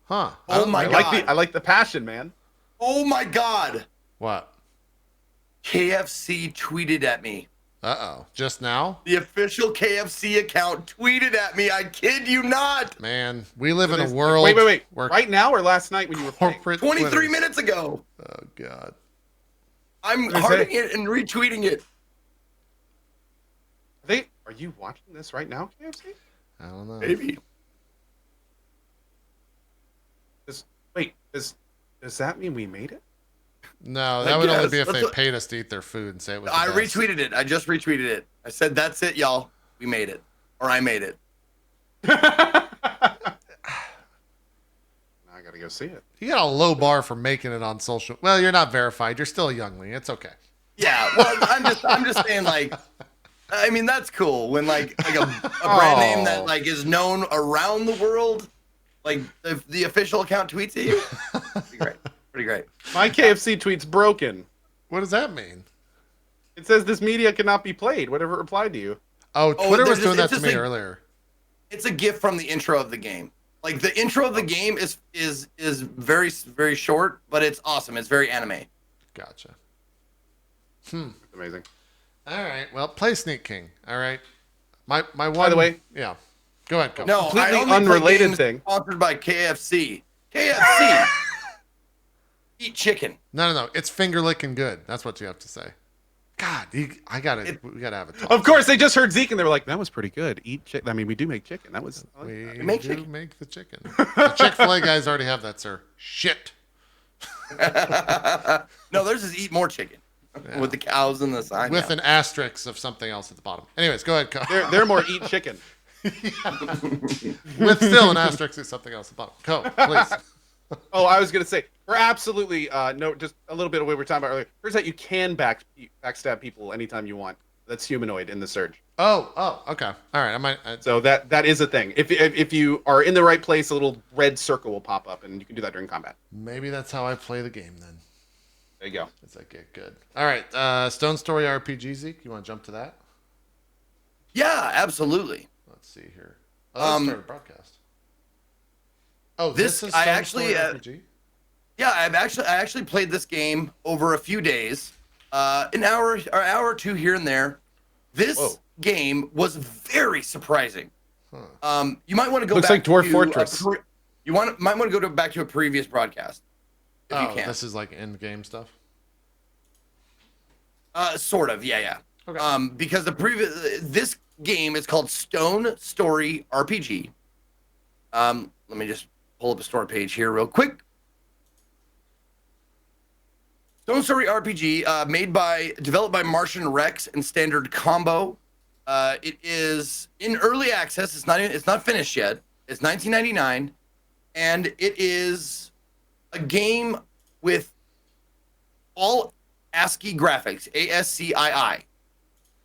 Huh. Oh my God. I like the passion, man. Oh my God. What? KFC tweeted at me. Uh-oh. Just now? The official KFC account tweeted at me. I kid you not. Man, we live in a world. Wait. Where right now or last night when you were playing? 23 Twitters. minutes ago. Oh, God. I'm hearting it and retweeting it. Are you watching this right now, KFC? I don't know. Maybe. Does that mean we made it? No, I that would only guess. be if That's they what- paid us to eat their food and say it was the I best. retweeted it. I just retweeted it. I said, "That's it, y'all. We made it, or I made it." Now I gotta go see it. You got a low bar for making it on social. Well, you're not verified. You're still a youngling. It's okay. Yeah. Well, I'm just saying, like, I mean, that's cool when like a brand name that like is known around the world, like the official account tweets at you. Pretty great. Pretty great. My KFC tweet's broken. What does that mean? It says this media cannot be played. Whatever it replied to you. Oh, Twitter was doing that it's to just me like- earlier. It's a gift from the intro of the game. Like the intro of the game is very very short, but it's awesome. It's very anime. Gotcha. It's amazing. All right. Well, play Sneak King. All right. My one. By the way, yeah. Go ahead. Go. No, Completely I only play unrelated games thing. Sponsored by KFC. KFC. Eat chicken. No. It's finger licking good. That's what you have to say. God, we gotta have a talk. Of course, they just heard Zeke and they were like, "That was pretty good. Eat chicken." I mean, we do make chicken. That was. I like that. We make do chicken. make the chicken. The Chick-fil-A guys already have that, sir. Shit. No, theirs is eat more chicken with the cows and the sign. With now. an asterisk of something else at the bottom. Anyways, go ahead. They're more eat chicken. With still an asterisk of something else at the bottom. Go, please. Oh, I was gonna say we're absolutely no, just a little bit of what we were talking about earlier. Turns out you can backstab people anytime you want. That's humanoid in the Surge. Oh, okay. All right. I might. So that is a thing. If you are in the right place, a little red circle will pop up, and you can do that during combat. Maybe that's how I play the game then. There you go. As I get good. All right. Stone Story RPG, Zeke. You want to jump to that? Yeah, absolutely. Let's see here. Oh, start a broadcast. Oh, this is I Stone actually Story RPG? Yeah, I actually played this game over a few days, an hour or two here and there. This game was very surprising. You might want to go Looks back like Dwarf to Fortress. might want to go back to a previous broadcast if you can. This is like in-game stuff. Sort of, yeah. Okay. Because this game is called Stone Story RPG. Let me just pull up a store page here real quick. Stone Story RPG, developed by Martian Rex and Standard Combo. It is in early access. It's not finished yet. It's $19.99, and it is a game with all ASCII graphics, ASCII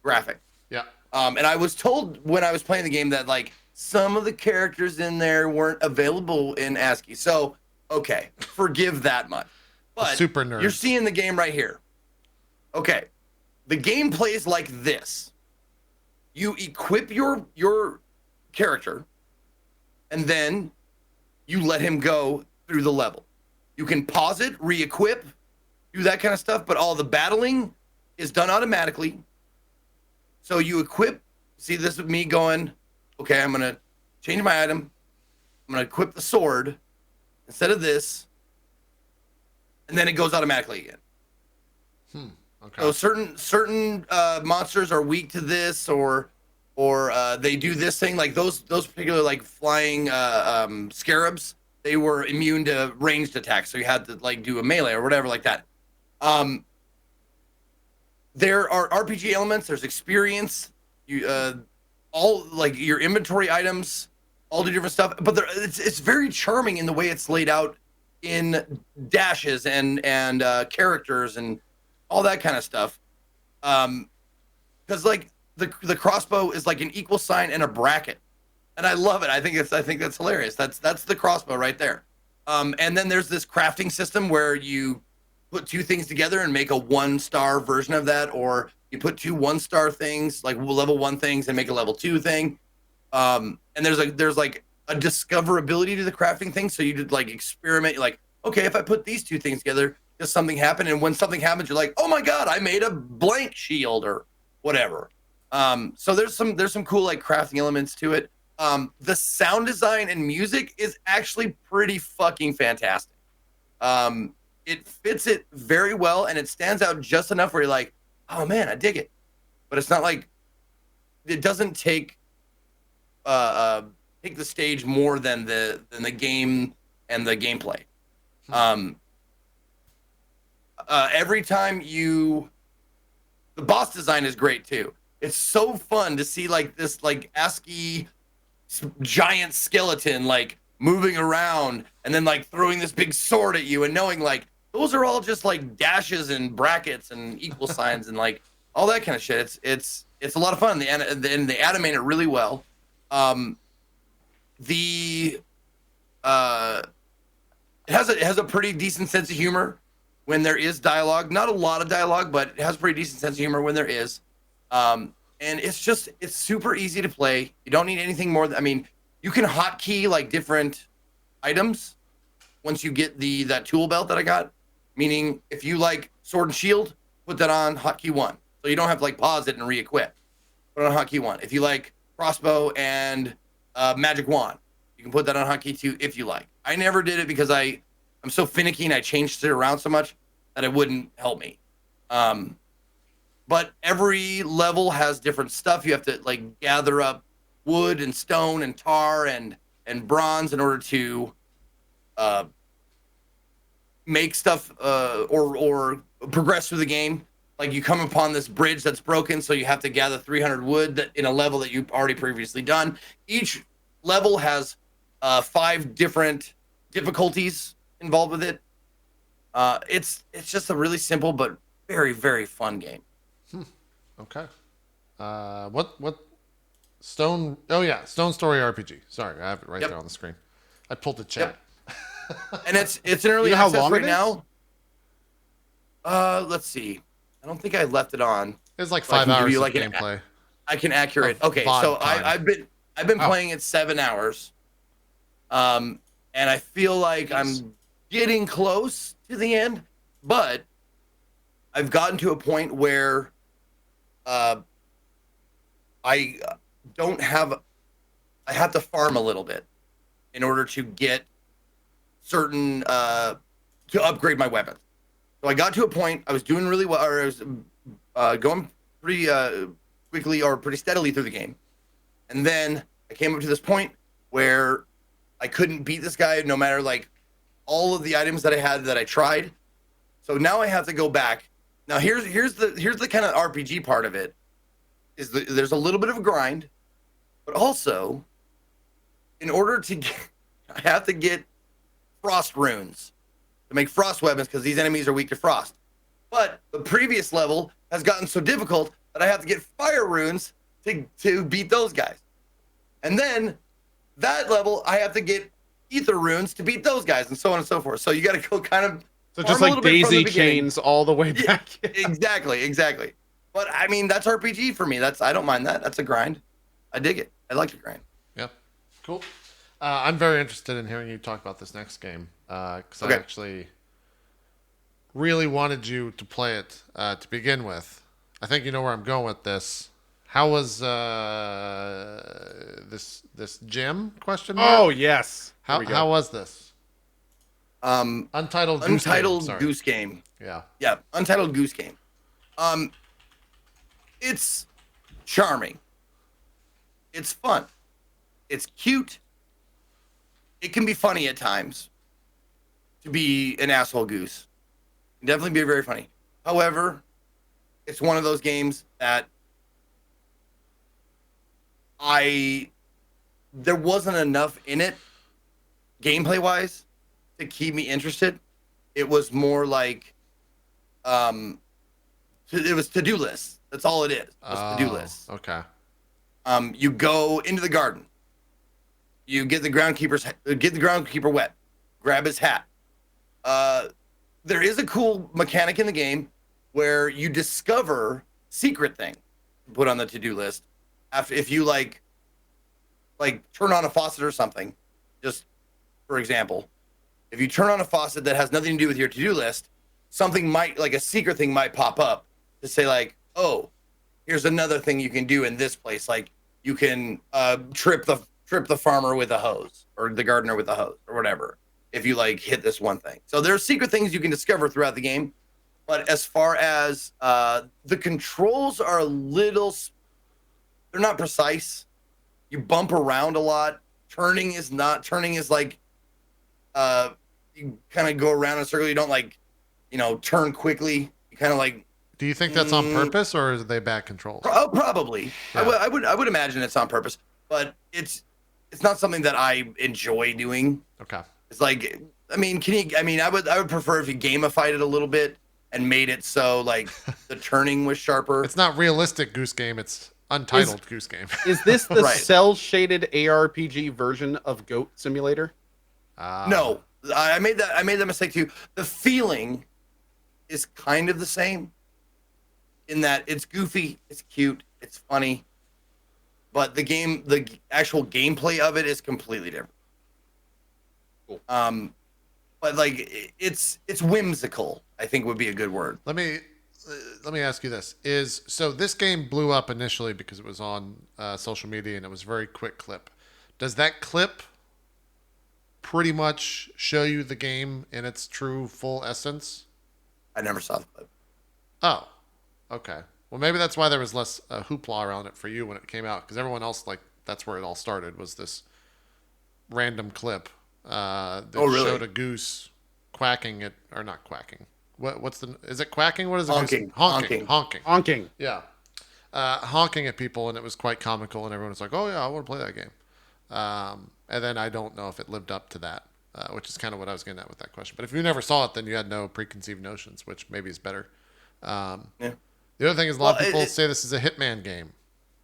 graphic. Yeah. And I was told when I was playing the game that like some of the characters in there weren't available in ASCII. So, okay, forgive that much. But Super nerd. you're seeing the game right here. Okay. The game plays like this. You equip your character and then you let him go through the level. You can pause it, re-equip, do that kind of stuff, but all the battling is done automatically. So you equip, see this is me going, okay, I'm going to change my item. I'm going to equip the sword instead of this. And then it goes automatically again. Okay. So certain monsters are weak to this, or they do this thing. Like those particular like flying scarabs, they were immune to ranged attacks, so you had to like do a melee or whatever like that. There are RPG elements. There's experience. You all like your inventory items, all the different stuff. But it's very charming in the way it's laid out in dashes and characters and all that kind of stuff. Because like the crossbow is like an equal sign and a bracket, and I love it. I think that's hilarious. That's the crossbow right there. And then there's this crafting system where you put two things together and make a 1-star version of that, or you put two 1-star things, like level 1 things, and make a level 2 thing. And there's like a discoverability to the crafting thing. So you did like experiment. You're like, okay, if I put these two things together, does something happen? And when something happens, you're like, oh my god, I made a blank shield or whatever. So there's some cool like crafting elements to it. The sound design and music is actually pretty fucking fantastic. It fits it very well, and it stands out just enough where you're like, oh man, I dig it. But it's not like it doesn't take the stage more than the game and the gameplay. every time the boss design is great too. It's so fun to see like this like ASCII giant skeleton like moving around and then like throwing this big sword at you and knowing like those are all just like dashes and brackets and equal signs and like all that kind of shit. It's a lot of fun. And they animate it really well. The it has a pretty decent sense of humor when there is dialogue. Not a lot of dialogue, but it has a pretty decent sense of humor when there is. And it's super easy to play. You don't need anything more. I mean, you can hotkey like different items once you get that tool belt that I got. Meaning, if you like sword and shield, put that on hotkey 1, so you don't have to like pause it and re-equip. Put it on hotkey 1. If you like crossbow and magic wand, you can put that on hotkey 2 if you like. I never did it because I'm so finicky and I changed it around so much that it wouldn't help me. But every level has different stuff. You have to like gather up wood and stone and tar and bronze in order to make stuff or progress through the game. Like you come upon this bridge that's broken, so you have to gather 300 wood in a level that you've already previously done. Each level has 5 different difficulties involved with it. It's just a really simple but very, very fun game. Okay. What Stone? Oh yeah, Stone Story RPG. Sorry, I have it right there on the screen. I pulled the chat. And it's in early You know how access long right it is? now. Let's see. I don't think I left it on. It's like So I 5 can give hours you of like an gameplay. I can accurate. Of Okay, VOD so time. I've been playing it 7 hours. And I feel like I'm getting close to the end, but I've gotten to a point where I don't have I have to farm a little bit in order to get certain to upgrade my weapons. So I got to a point I was doing really well, or I was going pretty quickly or pretty steadily through the game, and then I came up to this point where I couldn't beat this guy no matter like all of the items that I had that I tried. So now I have to go back. Now here's the kind of RPG part of it. There's a little bit of a grind, but also in order to get, I have to get frost runes to make frost weapons because these enemies are weak to frost. But the previous level has gotten so difficult that I have to get fire runes to beat those guys. And then that level, I have to get ether runes to beat those guys, and so on and so forth. So you got to go kind of So farm just a like little bit from the daisy beginning. chains all the way Yeah, back. exactly. But I mean, that's RPG for me. I don't mind that. That's a grind. I dig it. I like to grind. Yeah, cool. I'm very interested in hearing you talk about this next game because I Okay. actually really wanted you to play it to begin with. I think you know where I'm going with this. How was this gym question mark? Oh yes. Here we go. How was this? Untitled Goose Game. Untitled Sorry. Goose Game. Yeah. Yeah, Untitled Goose Game. It's charming. It's fun. It's cute. It can be funny at times to be an asshole goose. It can definitely be very funny. However, it's one of those games that there wasn't enough in it gameplay wise to keep me interested. It was more like it was to-do lists. That's all it is. It was to-do lists. Okay. You go into the garden. You get the groundkeeper wet. Grab his hat. There is a cool mechanic in the game where you discover secret thing to put on the to-do list. If you like turn on a faucet or something, just for example, if you turn on a faucet that has nothing to do with your to-do list, something might, like a secret thing might pop up to say like, oh, here's another thing you can do in this place. Like you can trip the farmer with a hose or the gardener with a hose or whatever if you like hit this one thing. So there are secret things you can discover throughout the game. But as far as the controls are they're not precise. You bump around a lot. Turning is like you kind of go around in a circle. You turn quickly. You kind of like. Do you think that's on purpose, or are they bad controls? Oh, probably. Yeah. I would imagine it's on purpose, but it's not something that I enjoy doing. Okay. It's like, I mean, I would prefer if you gamified it a little bit and made it so like the turning was sharper. It's not realistic Goose Game. It's Untitled Goose Game. Is this the Right. cell-shaded ARPG version of Goat Simulator? No, I made that mistake too. The feeling is kind of the same in that it's goofy, it's cute, it's funny, but the actual gameplay of it is completely different. Cool. But like it's whimsical, I think would be a good word. Let me ask you this: so this game blew up initially because it was on social media and it was a very quick clip. Does that clip pretty much show you the game in its true full essence? I never saw the clip. Oh, okay. Well, maybe that's why there was less hoopla around it for you when it came out, because everyone else, like, that's where it all started, was this random clip that showed a goose quacking it, or not quacking. Is it quacking? What is it? Honking. Honking. Yeah. Honking at people, and it was quite comical, and everyone was like, oh yeah, I want to play that game. And then I don't know if it lived up to that, which is kind of what I was getting at with that question. But if you never saw it, then you had no preconceived notions, which maybe is better. Yeah. The other thing is a lot of people say this is a Hitman game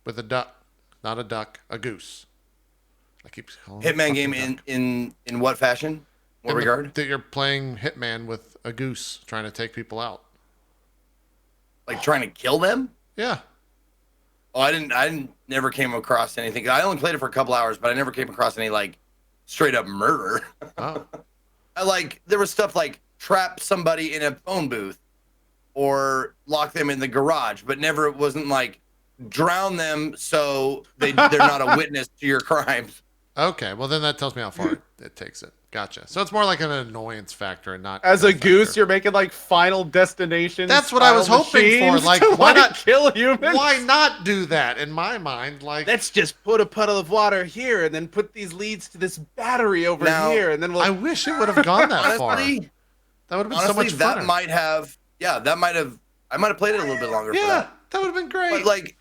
with a duck, not a duck, a goose. I keep calling it Hitman game duck. in what fashion? What regard? That you're playing Hitman with a goose trying to take people out. Like trying to kill them? Yeah. Oh, I never came across anything. I only played it for a couple hours, but I never came across any like straight up murder. Oh. There was stuff like trap somebody in a phone booth or lock them in the garage, but never, it wasn't like drown them so they're not a witness to your crimes. Okay, well then that tells me how far it takes it. Gotcha. So it's more like an annoyance factor and not As a kill goose, factor. you're making like Final Destination. That's what I was hoping for. Like, why not kill humans? Why not do that? In my mind, like, Let's just put a puddle of water here, and then put these leads to this battery over Now, here, and then we'll. I wish it would have gone that far. Honestly, That would have been so much that fun. might have, I might have played it a little bit longer for Yeah, that. that would have been great. But like,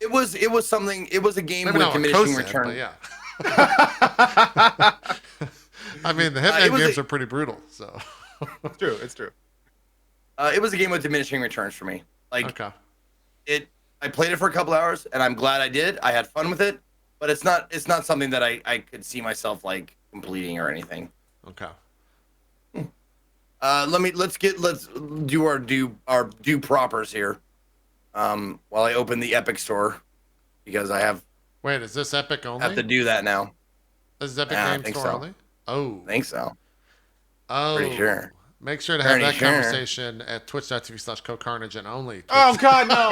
it was a game Maybe with not what diminishing Coase said, return. but yeah. I mean, the it Hitman was games a- are pretty brutal, so. It's true. It's true. It was a game with diminishing returns for me. Like, Okay. I played it for a couple hours, and I'm glad I did. I had fun with it, but it's not something that I could see myself like completing or anything. Okay. Let's do our due propers here. While I open the Epic store, because I have Wait, is this Epic only? to do that now. This is Epic Yeah, I Game think Store so. only? Oh. I think so. Oh. Pretty sure. Make sure to have Pretty that sure. conversation at twitch.tv/cocarnage and only. Oh God, no!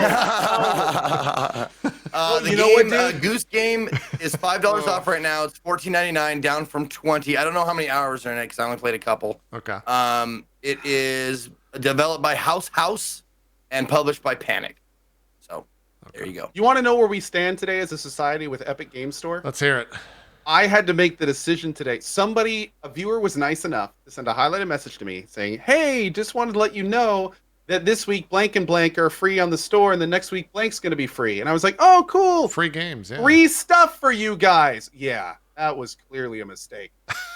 The you know what, game, dude? Goose Game is $5 off right now. It's $14.99, down from $20. I don't know how many hours are in it because I only played a couple. Okay. It is developed by House and published by Panic. So there you go. You want to know where we stand today as a society with Epic Game Store? Let's hear it. I had to make the decision today. A viewer was nice enough to send a highlighted message to me saying, "Hey, just wanted to let you know that this week blank and blank are free on the store, and the next week blank's going to be free." And I was like, "Oh, cool. Free games, yeah. Free stuff for you guys." Yeah, that was clearly a mistake.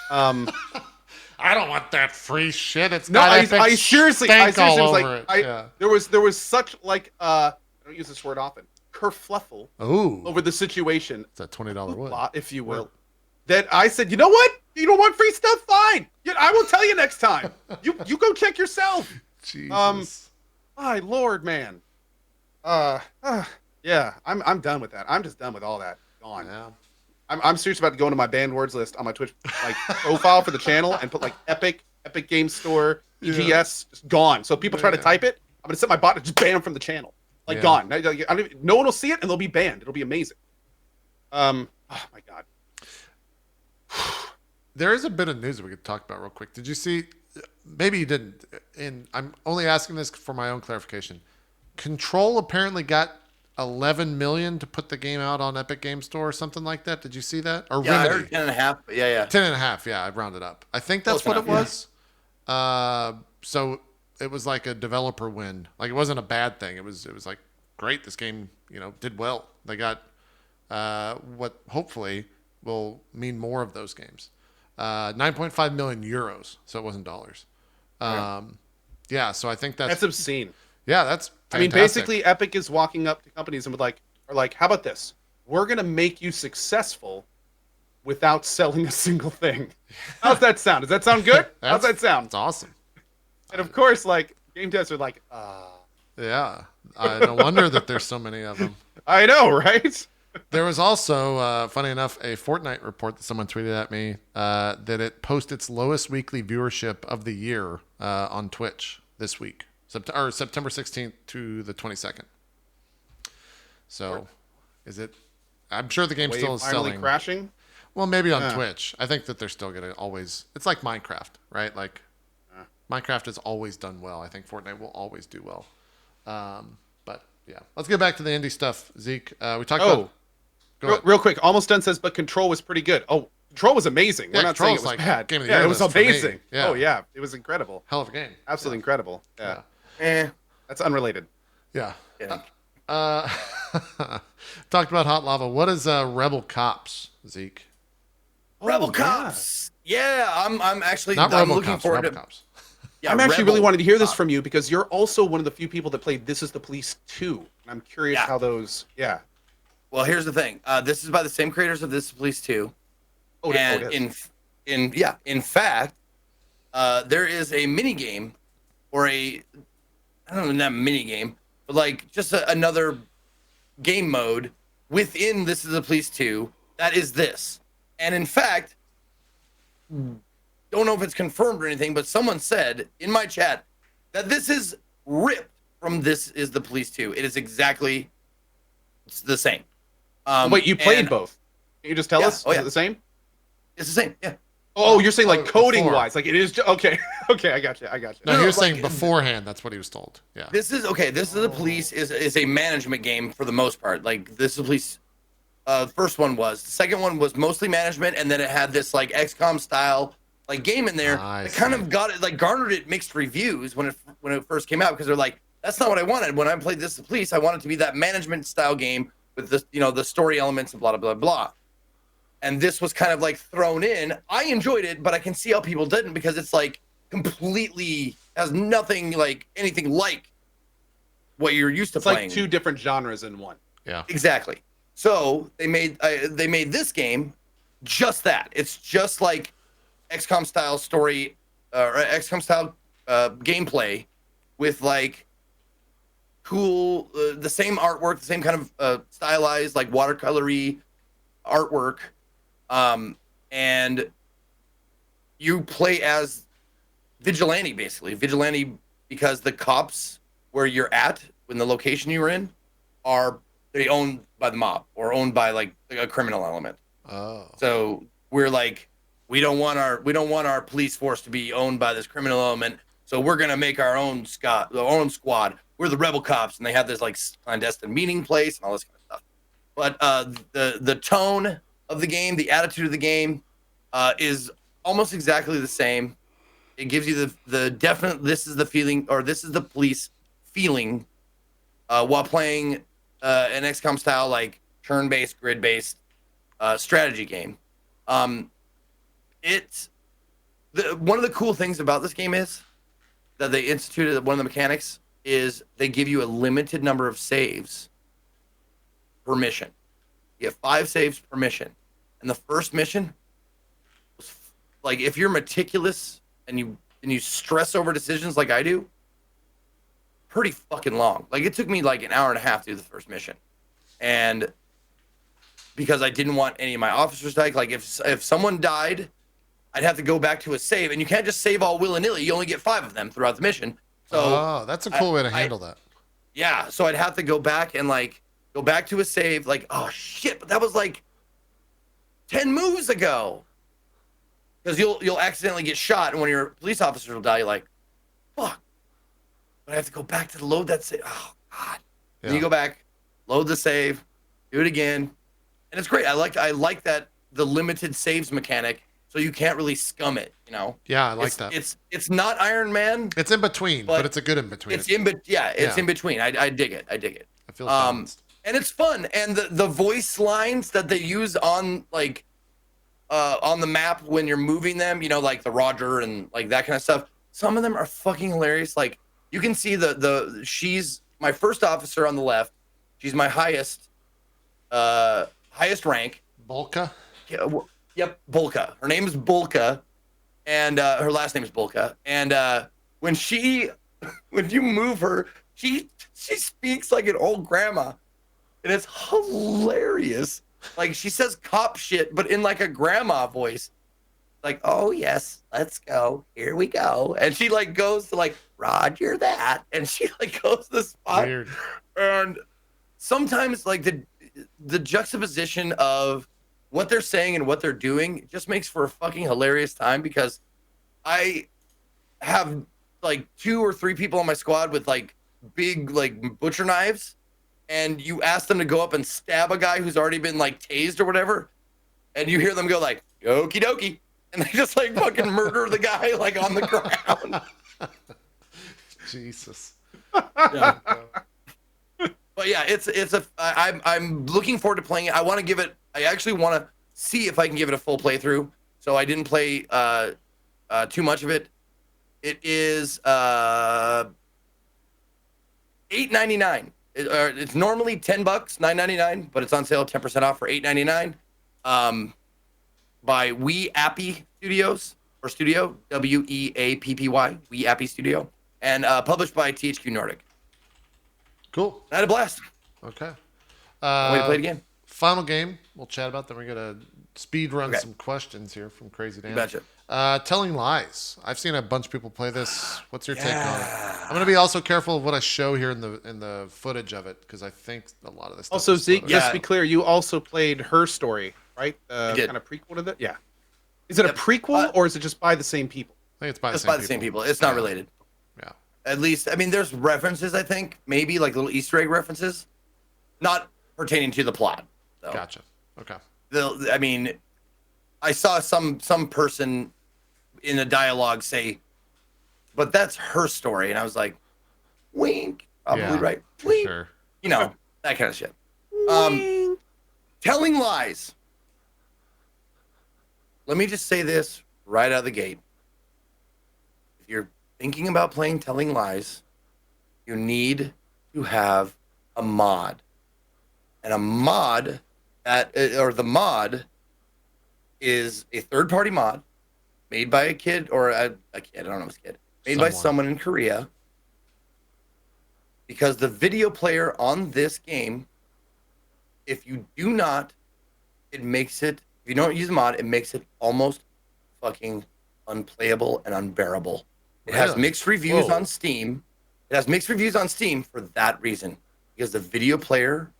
I don't want that free shit. It's No, got I Epic seriously stank all was over like, it. Yeah. there was such like I don't use this word often, kerfluffle Ooh. over the situation, It's a $20 wood. if you will, that I said, you know what? You don't want free stuff? Fine. Yeah, I will tell you next time. You go check yourself. Jesus. My Lord, man. Yeah, I'm done with that. I'm just done with all that. Gone. Yeah. I'm serious about to go into my banned words list on my Twitch like profile for the channel and put like Epic Game Store, EGS, just gone. So if people try to type it, I'm gonna set my bot to just ban them from the channel. Like gone. No one will see it and they'll be banned. It'll be amazing. Oh my God. There is a bit of news that we could talk about real quick. Did you see? Maybe you didn't. And I'm only asking this for my own clarification. Control apparently got 11 million to put the game out on Epic Game Store or something like that. Did you see that? Or Yeah, I Remedy? heard 10.5. But yeah. 10.5. Yeah, I rounded up. I think that's Close what it enough, was. So it was like a developer win. Like it wasn't a bad thing. It was like great. This game, did well. They got what hopefully will mean more of those games. 9.5 million euros, so it wasn't dollars. Yeah, so I think That's obscene. yeah, that's fantastic. I mean, basically, Epic is walking up to companies and are like, how about this? We're gonna make you successful without selling a single thing. How's that sound? Does that sound good? How's that sound? It's awesome. And of course, like game devs are like, Yeah, no wonder that there's so many of them. I know, right? There was also, funny enough, a Fortnite report that someone tweeted at me that it posted its lowest weekly viewership of the year on Twitch this week, September 16th to the 22nd. So, is it? I'm sure the game still is selling. Crashing. Well, maybe on Twitch. I think that they're still gonna always. It's like Minecraft, right? Like Minecraft has always done well. I think Fortnite will always do well. But yeah, let's get back to the indie stuff. Zeke, we talked about. Real quick, Almost Done says, but Control was pretty good. Oh, Control was amazing. Yeah, We're not saying it was like bad. Game of the Year it was list for me. amazing. Yeah. Oh yeah, it was incredible. Hell of a game. Absolutely incredible. Yeah. That's unrelated. Yeah. Talked about Hot Lava. What is Rebel Cops, Zeke? Rebel Cops. Yeah, I'm actually Not I'm Rebel looking Cops, forward Rebel to. Cops. Yeah, I'm actually Rebel really wanted to hear this Cops. from you because you're also one of the few people that played This Is the Police 2. And I'm curious how those. Yeah. Well, here's the thing. This is by the same creators of This is Police 2. It is. In fact, there is a mini game, or I don't know, not mini game, but like just another game mode within This is the Police 2 that is this. And in fact, don't know if it's confirmed or anything, but someone said in my chat that this is ripped from This is the Police 2. It is exactly the same. Wait, you played both? Can you just tell us? Oh, Is it the same? It's the same. Yeah. Oh, you're saying like coding before. wise, like it is. Okay, okay, I got you. No, he was like, saying beforehand. That's what he was told. Yeah. This is the Police is a management game for the most part. Like This is the Police. The first one was. The second one was mostly management, and then it had this like XCOM style like game in there. I It kind see. of got it like garnered it mixed reviews when it first came out because they're like, that's not what I wanted. When I played This is the Police, I wanted to be that management style game with the the story elements and blah blah blah blah. And this was kind of like thrown in. I enjoyed it, but I can see how people didn't because it's like completely has nothing like anything like what you're used to It's playing. like two different genres in one. Yeah. Exactly. So they made this game just that. It's just like XCOM style story or XCOM style gameplay with like cool the same artwork, the same kind of stylized like watercolory artwork, and you play as vigilante because the cops where you're at in the location you were in are they owned by the mob or owned by like a criminal element. Oh. So we're like, we don't want our police force to be owned by this criminal element. So we're gonna make our own squad. We're the Rebel Cops, and they have this like clandestine meeting place and all this kind of stuff. But the tone of the game, the attitude of the game, is almost exactly the same. It gives you the definite this is the feeling or this is the police feeling while playing an XCOM style like turn-based, grid-based strategy game. One of the cool things about this game is that they instituted one of the mechanics is they give you a limited number of saves per mission. You have 5 saves per mission, and the first mission was like if you're meticulous and you stress over decisions like I do, pretty fucking long. Like it took me like an hour and a half to do the first mission, and because I didn't want any of my officers to die. Like if someone died, I'd have to go back to a save, and you can't just save all willy-nilly. You only get 5 of them throughout the mission. So that's a cool way to handle that. Yeah, so I'd have to go back and like go back to a save. Like, oh shit, but that was like 10 moves ago. Because you'll accidentally get shot, and when your police officers will die, you're like, fuck. But I have to go back to load that save. Oh god. Yeah. And you go back, load the save, do it again, and it's great. I like that the limited saves mechanic so you can't really scum it. Yeah, I like it's, that. It's not Iron Man. It's in between, but it's a good in between. It's in between. I dig it. I dig it. It feels balanced. And it's fun. And the voice lines that they use on on the map when you're moving them, like the Roger and like that kind of stuff. Some of them are fucking hilarious. Like you can see she's my first officer on the left. She's my highest rank. Bulka? Yep, Bulka. Her name is Bulka, and her last name is Bulka. And when you move her, she speaks like an old grandma, and it's hilarious. Like she says cop shit, but in like a grandma voice. Like, oh yes, let's go. Here we go. And she like goes to like Roger that, and she like goes to the spot. Weird. And sometimes like the juxtaposition of what they're saying and what they're doing just makes for a fucking hilarious time, because I have like 2 or 3 people on my squad with like big like butcher knives, and you ask them to go up and stab a guy who's already been like tased or whatever, and you hear them go like okie dokie, and they just like fucking murder the guy like on the ground. Jesus. Yeah. But yeah, I'm looking forward to playing it. I actually want to see if I can give it a full playthrough. So I didn't play too much of it. It is $8.99. It's normally $10, $9.99, but it's on sale 10% off for $8.99. By Weappy Studios or Studio, WEAPPY, Weappy Studio, and published by THQ Nordic. Cool. I had a blast. Okay. Way to play it again. Final game we'll chat about, then we're going to speed run some questions here from Crazy Dan. Betcha. Telling lies. I've seen a bunch of people play this. What's your take on it? I'm going to be also careful of what I show here in the footage of it, because I think a lot of this stuff Also, is Zeke, photos. just to be clear, you also played Her Story, right? I did. Kind of prequel to that? Yeah. Is it a prequel, or is it just by the same people? I think it's by the same people. It's not related. Yeah. At least, I mean, there's references, I think, maybe like little Easter egg references, not pertaining to the plot. So. Gotcha. Okay. I mean, I saw some person in a dialogue say, but that's her story. And I was like, wink. Probably right. Wink. Sure. That kind of shit. Telling lies. Let me just say this right out of the gate. If you're thinking about playing Telling Lies, you need to have a mod. And a mod, the mod is a third-party mod made by a kid, or a kid, I don't know if it's a kid, made by someone in Korea. Because the video player on this game, if you don't use the mod, it makes it almost fucking unplayable and unbearable. It has mixed reviews on Steam. It has mixed reviews on Steam for that reason. Because the video player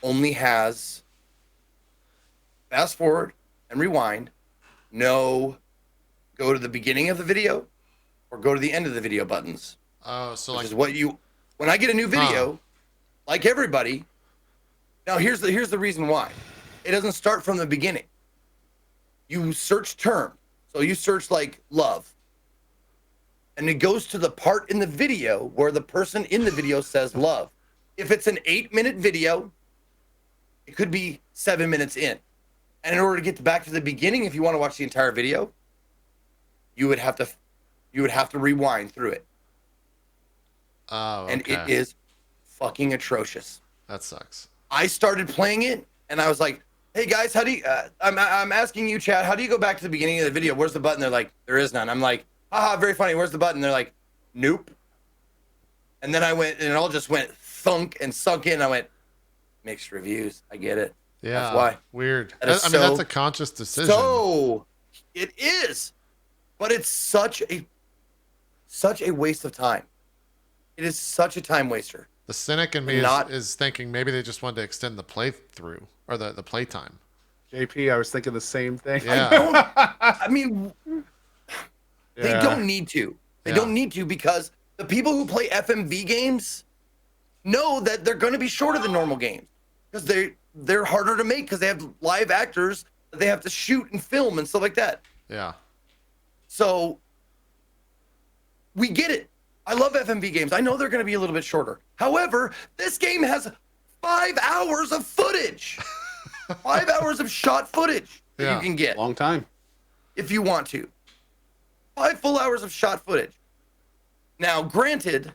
only has fast forward and rewind, no go to the beginning of the video or go to the end of the video buttons. Oh, so which is what when I get a new video, like everybody, now here's the reason why. It doesn't start from the beginning. You search term. So you search like love. And it goes to the part in the video where the person in the video says love. If it's an 8-minute video, it could be 7 minutes in. And in order to get back to the beginning, if you want to watch the entire video, you would have to rewind through it. Oh, okay. And it is fucking atrocious. That sucks. I started playing it, and I was like, hey guys, how do you, I'm asking you, chat, how do you go back to the beginning of the video? Where's the button? They're like, there is none. I'm like, haha, very funny. Where's the button? They're like, nope. And then I went, and it all just went thunk and sunk in. I went, mixed reviews. I get it. Yeah. That's why. Weird. I mean, that's a conscious decision. So, it is. But it's such a waste of time. It is such a time waster. The cynic in me is thinking maybe they just wanted to extend the playthrough or the playtime. JP, I was thinking the same thing. Yeah. I mean, they don't need to. They don't need to, because the people who play FMV games know that they're going to be shorter than normal games, because they're harder to make, because they have live actors that they have to shoot and film and stuff like that. Yeah. So we get it. I love FMV games. I know they're going to be a little bit shorter. However, this game has 5 hours of footage. 5 hours of shot footage that you can get. Long time. If you want to. 5 full hours of shot footage. Now, granted,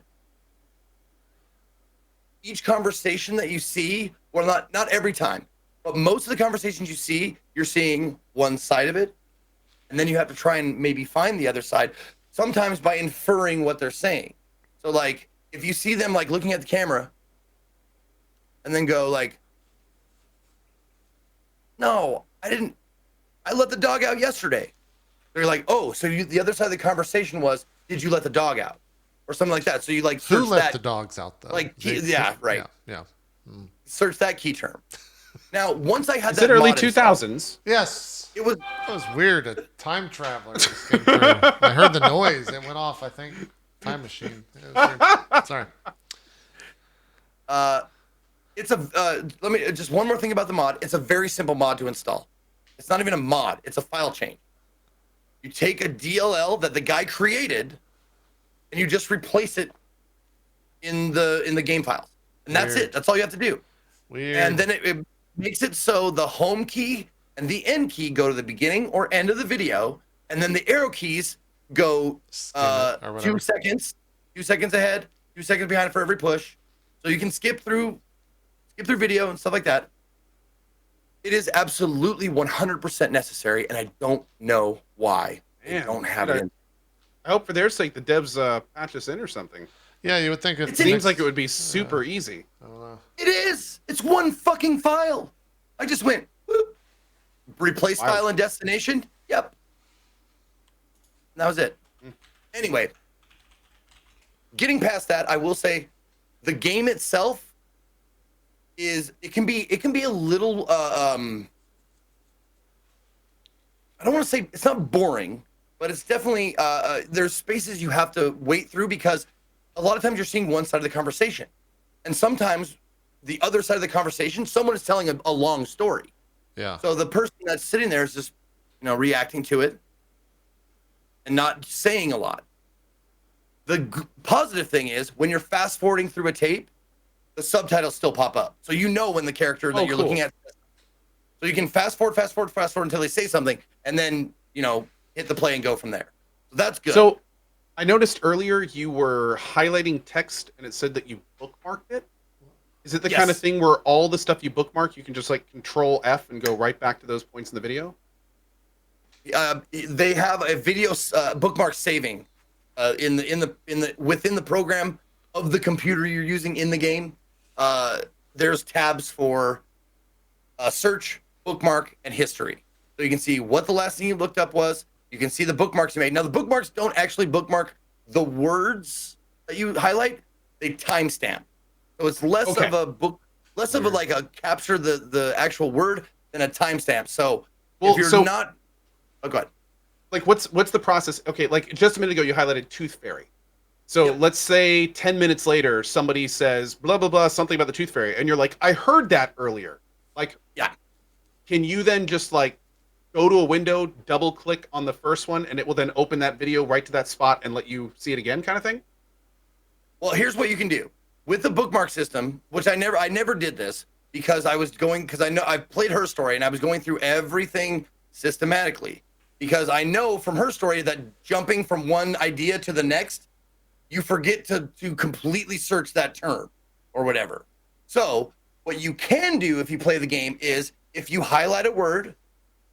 each conversation that you see, well, not every time, but most of the conversations you see, you're seeing one side of it, and then you have to try and maybe find the other side, sometimes by inferring what they're saying. So, like, if you see them, like, looking at the camera, and then go, like, no, I let the dog out yesterday. They're like, oh, so the other side of the conversation was, did you let the dog out? Or something like that. So you, like, search Who let that, the dogs out, though? like, yeah, right. Yeah. Search that key term. Now, once I had Is that it early mod installed, 2000s? Yes. it was That was weird. A time traveler just came through. I heard the noise. It went off, I think. Time machine. It was weird. Sorry. it's a let me just one more thing about the mod. It's a very simple mod to install. It's not even a mod. It's a file chain. You take a DLL that the guy created, and you just replace it in the game files, and that's Weird. it. That's all you have to do. Weird. And then it makes it so the home key and the end key go to the beginning or end of the video, and then the arrow keys go Skim it or whatever. 2 seconds, 2 seconds ahead, 2 seconds behind for every push, so you can skip through video and stuff like that. It is absolutely 100% necessary, and I don't know why they Man, don't have it in. I hope for their sake the devs patch this in or something. Yeah, you would think It It seems like it would be super easy. I don't know. It is. It's one fucking file. I just went, whoop, replace Wow. file and destination. Yep. And that was it. Anyway, getting past that, I will say the game itself it can be a little I don't want to say it's not boring, but it's definitely there's spaces you have to wait through because a lot of times you're seeing one side of the conversation, and sometimes the other side of the conversation, someone is telling a long story. Yeah. So the person that's sitting there is just, reacting to it and not saying a lot. The positive thing is when you're fast forwarding through a tape, the subtitles still pop up. So you know when the character that you're cool. looking at. So you can fast forward until they say something, and then, hit the play and go from there. So that's good. So I noticed earlier you were highlighting text and it said that you bookmarked it. Is it the kind of Yes. thing where all the stuff you bookmark, you can just like Control F and go right back to those points in the video? They have a video bookmark saving within the program of the computer you're using in the game. There's tabs for search, bookmark, and history. So you can see what the last thing you looked up was. You can see the bookmarks you made. Now the bookmarks don't actually bookmark the words that you highlight. They timestamp. So it's less Okay. of a book, less of a like a capture the actual word than a timestamp. So Well, if you're so- not, oh, go ahead. Like what's the process? Okay, like just a minute ago you highlighted Tooth Fairy. So Yep. let's say 10 minutes later somebody says blah blah blah something about the Tooth Fairy and you're like, I heard that earlier. Like, Yeah. can you then just like go to a window, double click on the first one, and it will then open that video right to that spot and let you see it again, kind of thing? Well, here's what you can do with the bookmark system, which I never did this because I know I've played Her Story and I was going through everything systematically because I know from Her Story that jumping from one idea to the next, you forget to completely search that term or whatever. So what you can do if you play the game is if you highlight a word,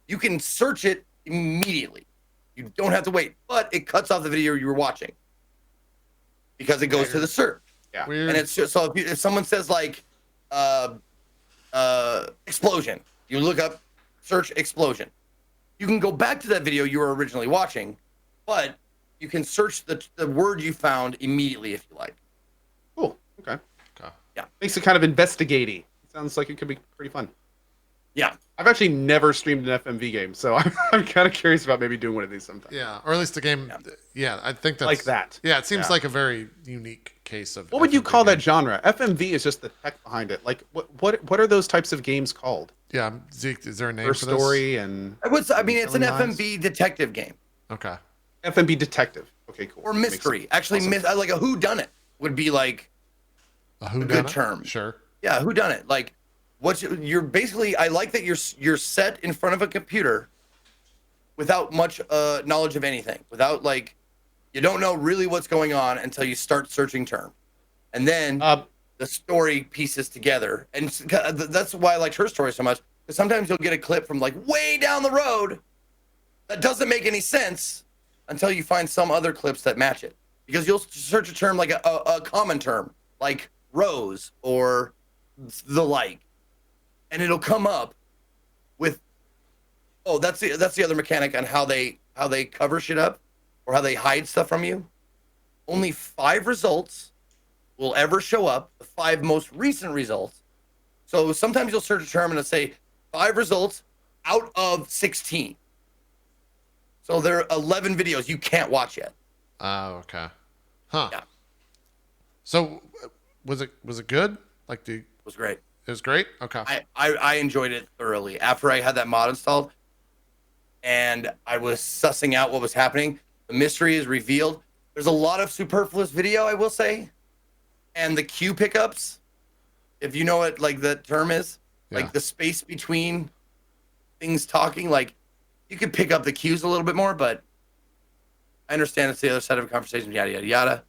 you can search it immediately. You don't have to wait, but it cuts off the video you were watching because it goes to the search. Yeah. Weird. And it's just, so if someone says like explosion, you look up search explosion. You can go back to that video you were originally watching, but you can search the word you found immediately if you like. Cool. Okay. Okay. Yeah. Makes it kind of investigating. Sounds like it could be pretty fun. Yeah. I've actually never streamed an FMV game, so I'm kind of curious about maybe doing one of these sometime. Yeah, or at least a game. Yeah, I think that's Like that. Yeah, it seems Yeah. like a very unique case of. What would you FMV call that game. genre? FMV is just the tech behind it. Like, what are those types of games called? Yeah, Zeke, is there a name Or for this? story and I mean, it's an Story-wise? FMV detective game Okay. FMV detective. Okay, cool. or Makes mystery. sense. Actually, Awesome. like a whodunit would be like A a whodunit? good term. Sure. Yeah, whodunit. Like, you're basically. I like that you're set in front of a computer without much knowledge of anything. Without like, you don't know really what's going on until you start searching term, and then the story pieces together. And that's why I liked her story so much. Because sometimes you'll get a clip from like way down the road that doesn't make any sense until you find some other clips that match it. Because you'll search a term like a common term, like rose or the like, and it'll come up with, oh, that's the other mechanic on how they cover shit up or how they hide stuff from you. Only 5 results will ever show up, the 5 most recent results. So sometimes you'll search a term and it'll say 5 results out of 16. So there are 11 videos you can't watch yet. Oh, okay. Huh. Yeah. So, was it good? Like, It was great. it was great. Okay. I enjoyed it thoroughly. After I had that mod installed and I was sussing out what was happening, the mystery is revealed. There's a lot of superfluous video, I will say. And the cue pickups, if you know what like the term is, Yeah. like the space between things talking, like you could pick up the cues a little bit more, but I understand it's the other side of a conversation, yada yada yada.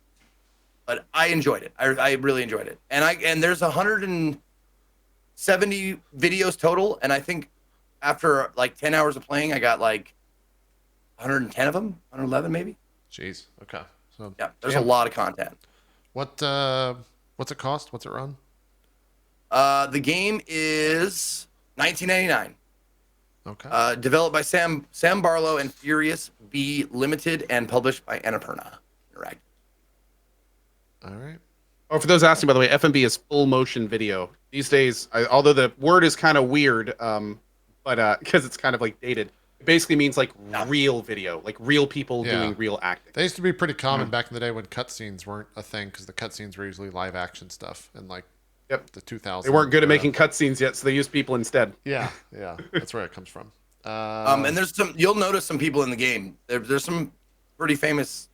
But I enjoyed it. I really enjoyed it. And there's 170 videos total, and I think after like 10 hours of playing, I got like 110 of them, 111 maybe. Jeez. Okay. So, Yeah, there's a lot of content. what's it cost? What's it run? The game is $19.99. Okay. Developed by Sam Barlow and Furious B Limited and published by Annapurna Interactive. All right. Oh, for those asking, by the way, FMV is full motion video. These days, although the word is kind of weird, but because it's kind of like dated, it basically means like real video, like real people Yeah. doing real acting. They used to be pretty common back in the day when cutscenes weren't a thing because the cutscenes were usually live action stuff and like Yep. the 2000s. They weren't good at making cutscenes yet, so they used people instead. Yeah. Yeah. That's where it comes from. And there's you'll notice some people in the game. There's some pretty famous,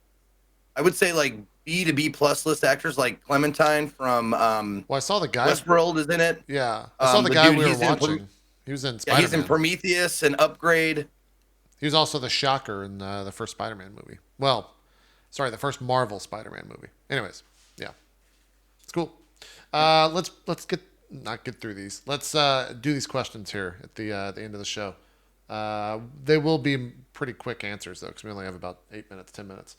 I would say like B to B plus list actors like Clementine from well, I saw the guy. Westworld is in it. Yeah. I saw the the guy dude, we were he's in watching. He was in Yeah, Spider-Man. he's in Prometheus and Upgrade. He was also the Shocker in the first Spider-Man movie. Well, sorry, the first Marvel Spider-Man movie. Anyways, yeah, it's cool. Let's not get through these. Let's do these questions here at the end of the show. They will be pretty quick answers though, because we only have about 8 minutes, 10 minutes.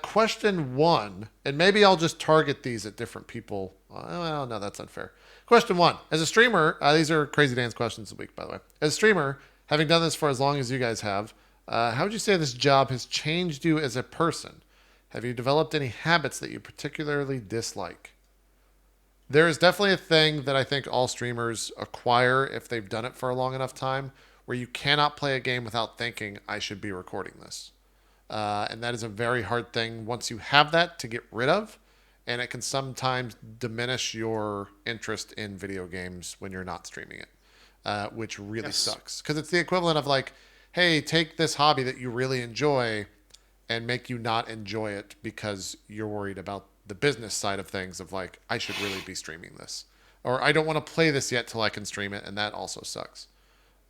Question 1, and maybe I'll just target these at different people. Well, no, that's unfair. Question 1, as a streamer, these are Crazy Dan's questions of the week, by the way. As a streamer, having done this for as long as you guys have, how would you say this job has changed you as a person? Have you developed any habits that you particularly dislike? There is definitely a thing that I think all streamers acquire if they've done it for a long enough time, where you cannot play a game without thinking, I should be recording this. And that is a very hard thing once you have that to get rid of. And it can sometimes diminish your interest in video games when you're not streaming it, which really sucks. Because it's the equivalent of like, hey, take this hobby that you really enjoy and make you not enjoy it because you're worried about the business side of things of like, I should really be streaming this. Or I don't want to play this yet till I can stream it. And that also sucks.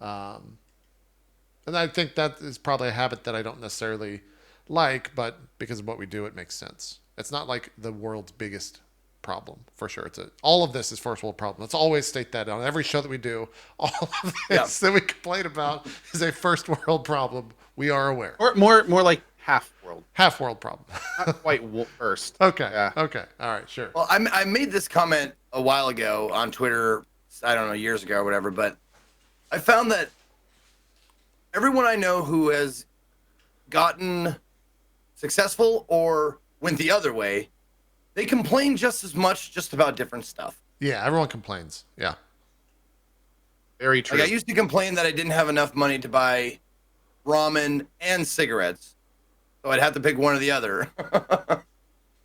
And I think that is probably a habit that I don't necessarily like, but because of what we do, it makes sense. It's not like the world's biggest problem, for sure. All of this is first world problem. Let's always state that on every show that we do. All of this that we complain about is a first world problem. We are aware. Or more like half world. Half world problem. Not quite first. Okay. Yeah. Okay. All right. Sure. Well, I made this comment a while ago on Twitter, I don't know, years ago or whatever, but I found that everyone I know who has gotten successful or went the other way, they complain just as much, just about different stuff. Yeah. Everyone complains. Yeah. Very true. Like I used to complain that I didn't have enough money to buy ramen and cigarettes, so I'd have to pick one or the other. But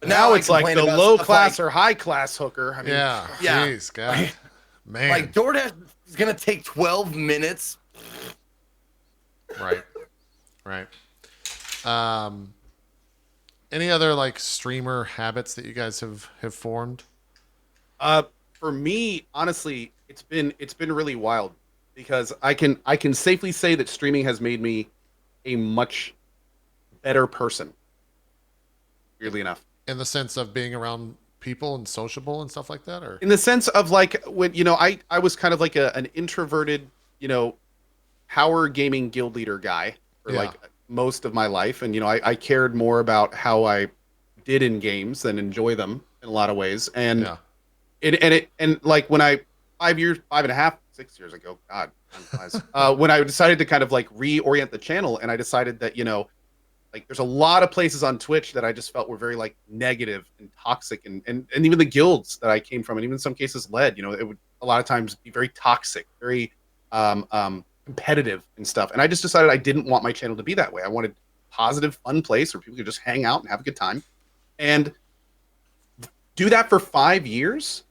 now I it's like complain the about low stuff class like, or high class hooker. I mean, Yeah. Yeah. Jeez, God. Man. like DoorDash is gonna take 12 minutes. Right. Right. Any other like streamer habits that you guys have formed? for me, honestly, it's been really wild because I can safely say that streaming has made me a much better person. Weirdly enough, In the sense of being around people and sociable and stuff like that, or in the sense of like when I was kind of like an introverted power gaming guild leader guy for like most of my life, and I cared more about how I did in games than enjoy them in a lot of ways, and and like when I 5.5, 6 years ago, God, time flies, when I decided to kind of like reorient the channel, and I decided that like there's a lot of places on Twitch that I just felt were very like negative and toxic, and even the guilds that I came from, and even in some cases led, it would a lot of times be very toxic, very competitive and stuff. And I just decided I didn't want my channel to be that way. I wanted a positive, fun place where people could just hang out and have a good time, and do that for 5 years.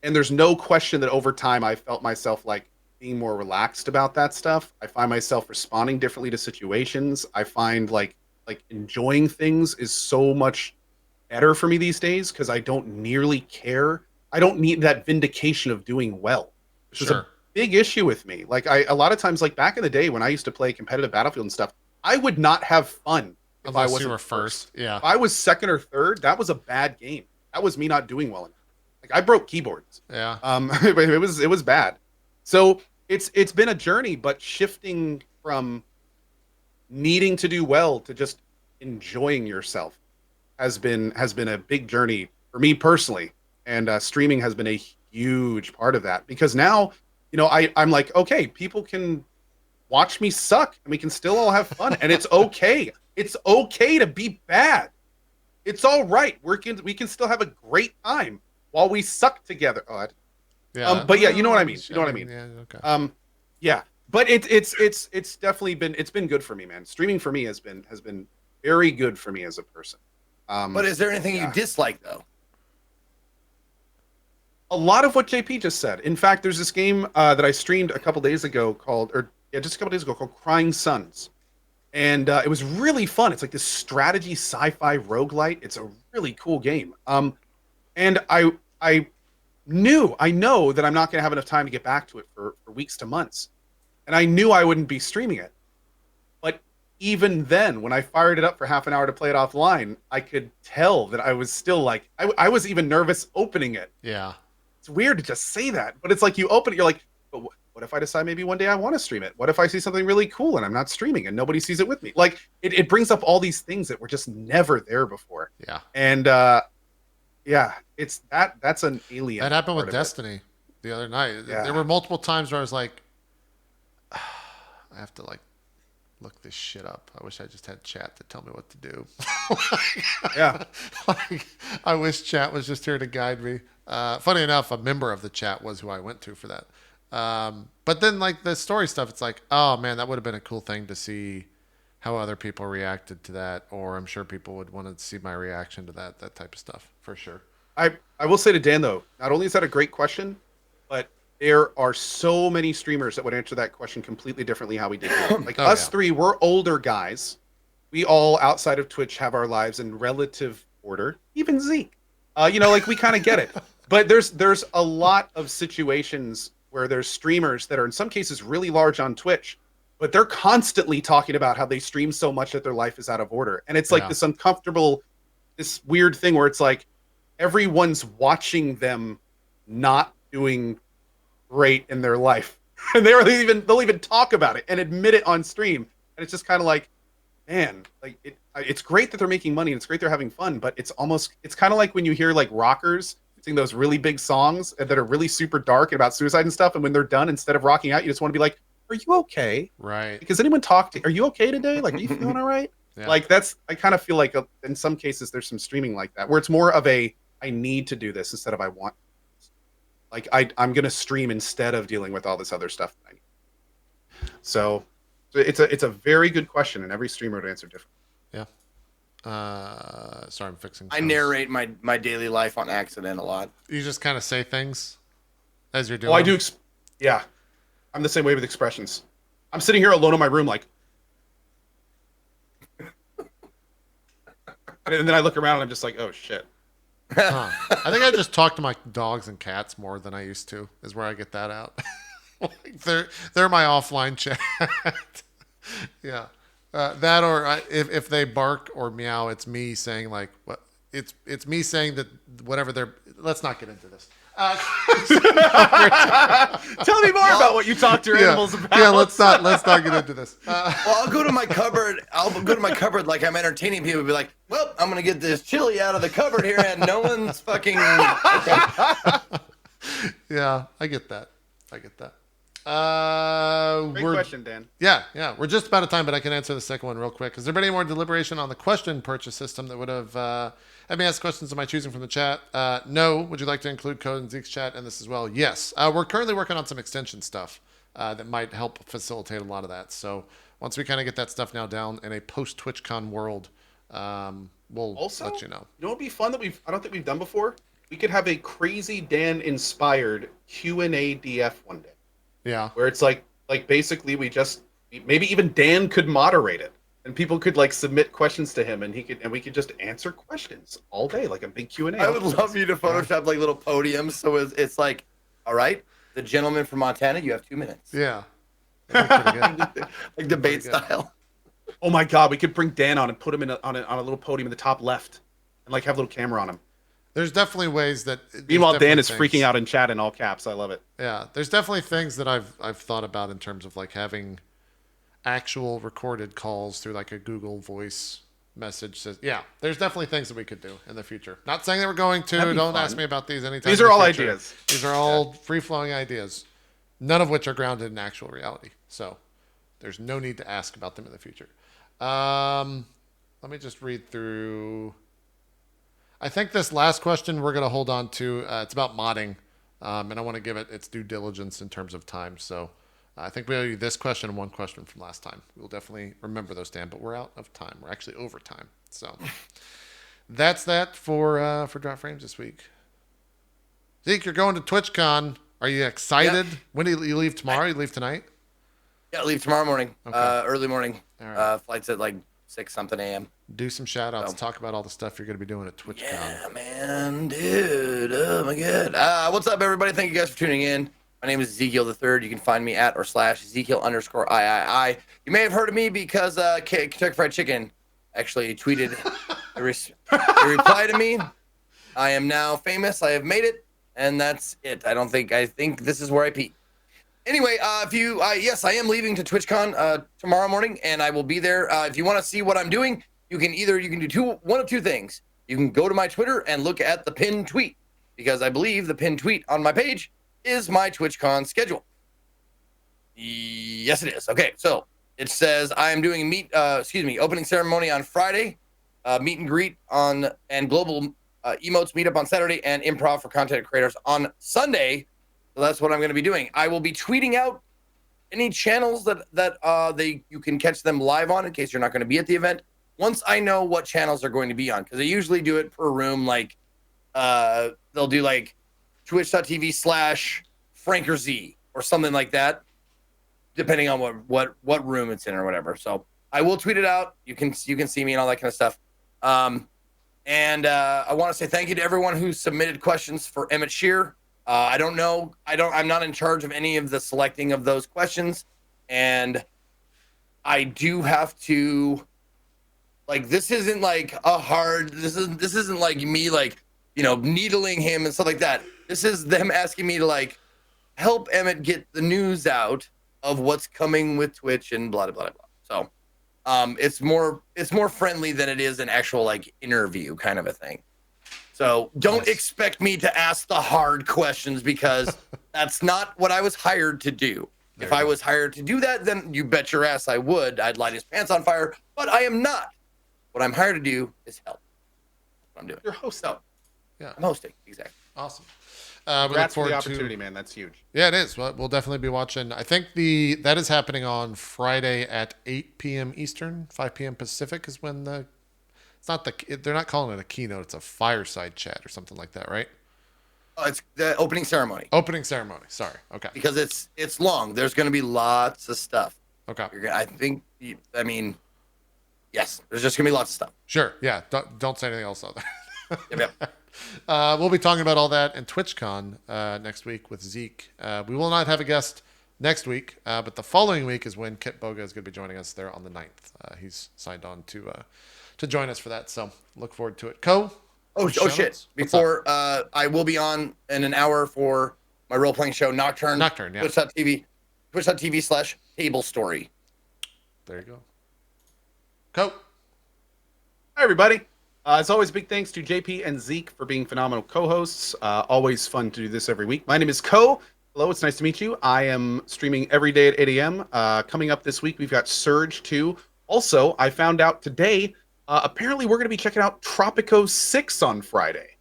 And there's no question that over time I felt myself like being more relaxed about that stuff. I find myself responding differently to situations. I find like enjoying things is so much better for me these days because I don't nearly care. I don't need that vindication of doing well, which is a big issue with me. Like a lot of times, like back in the day when I used to play competitive Battlefield and stuff, I would not have fun if I wasn't first. Yeah. If I was second or third, that was a bad game. That was me not doing well enough. Like I broke keyboards. Yeah. It was bad. So it's been a journey, but shifting from needing to do well to just enjoying yourself has been a big journey for me personally, and streaming has been a huge part of that because now I'm like, okay, people can watch me suck and we can still all have fun, and it's okay. It's okay to be bad. It's all right. We can still have a great time while we suck together. But yeah, you know what I mean. You know what I mean. Yeah. Okay. Yeah. But it's definitely been good for me, man. Streaming for me has been very good for me as a person. But is there anything you dislike though? A lot of what JP just said. In fact, there's this game that I streamed a couple days ago called Crying Suns. And it was really fun. It's like this strategy sci-fi roguelite. It's a really cool game. And I know that I'm not going to have enough time to get back to it for weeks to months. And I knew I wouldn't be streaming it. But even then, when I fired it up for half an hour to play it offline, I could tell that I was still like, I was even nervous opening it. Yeah. It's weird to just say that, but it's like you open it, you're like, but what if I decide maybe one day I want to stream it? What if I see something really cool and I'm not streaming and nobody sees it with me? Like it brings up all these things that were just never there before. Yeah. And yeah, it's that's an alien. That happened with Destiny the other night. Yeah. There were multiple times where I was like, I have to like look this shit up. I wish I just had chat to tell me what to do. Yeah. Like, I wish chat was just here to guide me. Funny enough, a member of the chat was who I went to for that. But then like the story stuff, it's like, oh man, that would have been a cool thing to see how other people reacted to that, or I'm sure people would want to see my reaction to that type of stuff for sure. I will say to Dan though, not only is that a great question, but there are so many streamers that would answer that question completely differently how we did it. Like three, we're older guys. We all outside of Twitch have our lives in relative order. Even Zeke. Like we kind of get it. But there's a lot of situations where there's streamers that are in some cases really large on Twitch, but they're constantly talking about how they stream so much that their life is out of order. And it's like this uncomfortable, this weird thing where it's like everyone's watching them not doing great in their life. And they'll even talk about it and admit it on stream. And it's just kind of like, man, like it's great that they're making money and it's great they're having fun, but it's kind of like when you hear like rockers sing those really big songs that are really super dark about suicide and stuff, and when they're done, instead of rocking out, you just want to be like, are you okay? Right. Because anyone talk to, are you okay today? Like, are you feeling all right? Yeah. Like I kind of feel like in some cases there's some streaming like that where it's more of a I need to do this instead of I want. Like I'm gonna stream instead of dealing with all this other stuff that I need. So it's a very good question, and every streamer would answer different. Yeah. Sorry, I'm fixing. I narrate my daily life on accident a lot. You just kind of say things as you're doing. Oh, I do. Yeah, I'm the same way with expressions. I'm sitting here alone in my room, like, and then I look around and I'm just like, oh shit. Huh. I think I just talk to my dogs and cats more than I used to. Is where I get that out. Like they're my offline chat. Yeah, that or if they bark or meow, it's me saying like what it's me saying that whatever they're. Let's not get into this. Tell me more about what you talk to your animals about. Yeah, let's not get into this. Well, I'll go to my cupboard. Like I'm entertaining people. Be like, well, I'm gonna get this chili out of the cupboard here, and no one's fucking. Okay. Yeah, I get that. Great question, Dan. Yeah. We're just about out of time, but I can answer the second one real quick. Has there been any more deliberation on the question purchase system that would have had me ask questions of my choosing from the chat? No. Would you like to include code in Zeke's chat and this as well? Yes. We're currently working on some extension stuff that might help facilitate a lot of that. So once we kind of get that stuff now down in a post TwitchCon world, we'll Also, let you know. You know what would be fun that I don't think we've done before? We could have a crazy Dan inspired Q&A DF one day. Yeah. Where it's like basically maybe even Dan could moderate it and people could like submit questions to him and we could just answer questions all day, like a big Q&A. I would love you to Photoshop like little podiums, so it's like, all right, the gentleman from Montana, you have 2 minutes. Yeah. That'd be pretty good. Like debate style. Oh my god, we could bring Dan on and put him on a little podium in the top left and like have a little camera on him. There's definitely ways that. Meanwhile, Dan is freaking out in chat in all caps. I love it. Yeah, there's definitely things that I've thought about in terms of like having actual recorded calls through like a Google Voice message. Yeah, there's definitely things that we could do in the future. Not saying that we're going to. Don't fun. ask me about these anytime. These in are the all future. ideas. These are all free-flowing ideas, none of which are grounded in actual reality. So there's no need to ask about them in the future. Let me just read through. I think this last question we're going to hold on to. It's about modding, and I want to give it its due diligence in terms of time. So I think we owe you this question and one question from last time. We'll definitely remember those, Dan, but we're out of time. We're actually over time. So that's that for Drop Frames this week. Zeke, you're going to TwitchCon. Are you excited? Yep. When do you leave tomorrow? You leave tonight? Yeah, leave tomorrow morning. Okay. Early morning. All right. Flight's at like 6-something a.m. Do some shout outs. So. Talk about all the stuff you're going to be doing at TwitchCon. Yeah, man, dude. Oh my god. What's up, everybody? Thank you guys for tuning in. My name is Ezekiel the Third. You can find me at /Ezekiel_III. You may have heard of me because Kentucky Fried Chicken actually tweeted a reply to me. I am now famous. I have made it, and that's it. I think this is where I peak. Anyway, yes, I am leaving to TwitchCon tomorrow morning, and I will be there. If you want to see what I'm doing, you can do one of two things. You can go to my Twitter and look at the pinned tweet, because I believe the pinned tweet on my page is my TwitchCon schedule. Yes, it is. Okay, so it says I am doing opening ceremony on Friday, meet and greet and global emotes meetup on Saturday, and improv for content creators on Sunday. So that's what I'm going to be doing. I will be tweeting out any channels that you can catch them live on in case you're not going to be at the event. Once I know what channels they're going to be on, because they usually do it per room. Like they'll do like twitch.tv/FrankerZ or something like that, depending on what room it's in or whatever. So I will tweet it out. You can see me and all that kind of stuff. And I want to say thank you to everyone who submitted questions for Emmett Shear. I'm not in charge of any of the selecting of those questions. And I do have to, like, this isn't like this isn't like me, like, needling him and stuff like that. This is them asking me to like help Emmett get the news out of what's coming with Twitch and blah, blah, blah, blah. So it's more friendly than it is an actual like interview kind of a thing. So don't expect me to ask the hard questions, because that's not what I was hired to do. If I was hired to do that, then you bet your ass I would. I'd light his pants on fire, but I am not. What I'm hired to do is help. That's what I'm doing. You're hosting. Yeah. I'm hosting, exactly. Awesome. We look Congrats for the forward opportunity, to. man. That's huge. Yeah, it is. We'll definitely be watching. I think that is happening on Friday at 8 p.m. Eastern, 5 p.m. Pacific is when the. It's not they're not calling it a keynote. It's a fireside chat or something like that, right? Oh, it's the opening ceremony. Opening ceremony. Sorry. Okay. Because it's long. There's going to be lots of stuff. Okay. I think. I mean, yes. There's just going to be lots of stuff. Sure. Yeah. Don't say anything else on there. Yep. We'll be talking about all that in TwitchCon next week with Zeke. We will not have a guest next week, but the following week is when Kit Boga is going to be joining us there on the 9th. He's signed on to join us for that, so look forward to it. Oh shit! Before I will be on in an hour for my role playing show Nocturne. Nocturne, yeah. Twitch.tv/Table Story. There you go. Co. Hi, everybody. As always, big thanks to JP and Zeke for being phenomenal co-hosts. Always fun to do this every week. My name is Ko. Hello, it's nice to meet you. I am streaming every day at 8 a.m. Coming up this week, we've got Surge 2. Also, I found out today, apparently we're going to be checking out Tropico 6 on Friday,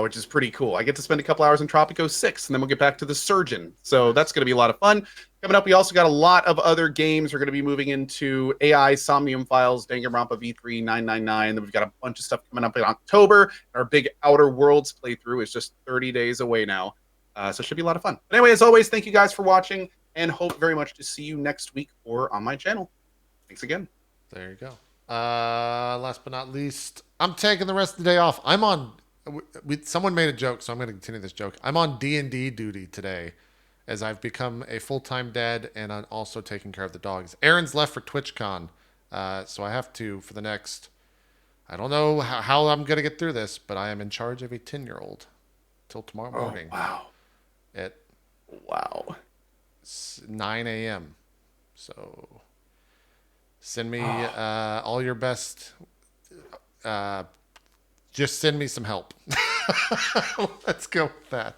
which is pretty cool. I get to spend a couple hours in Tropico 6, and then we'll get back to the Surgeon. So that's going to be a lot of fun. Coming up, we also got a lot of other games. We're going to be moving into AI, Somnium Files, Danganronpa V3, 999. Then we've got a bunch of stuff coming up in October. Our big Outer Worlds playthrough is just 30 days away now. So it should be a lot of fun. But anyway, as always, thank you guys for watching, and hope very much to see you next week or on my channel. Thanks again. There you go. Last but not least, I'm taking the rest of the day off. I'm on. Someone made a joke, so I'm going to continue this joke. I'm on D&D duty today, as I've become a full-time dad, and I'm also taking care of the dogs. Aaron's left for TwitchCon, so I have to for the next. I don't know how I'm going to get through this, but I am in charge of a 10-year-old till tomorrow morning. Oh, wow. At Wow. 9 a.m. So send me all your best. Just send me some help. Let's go with that.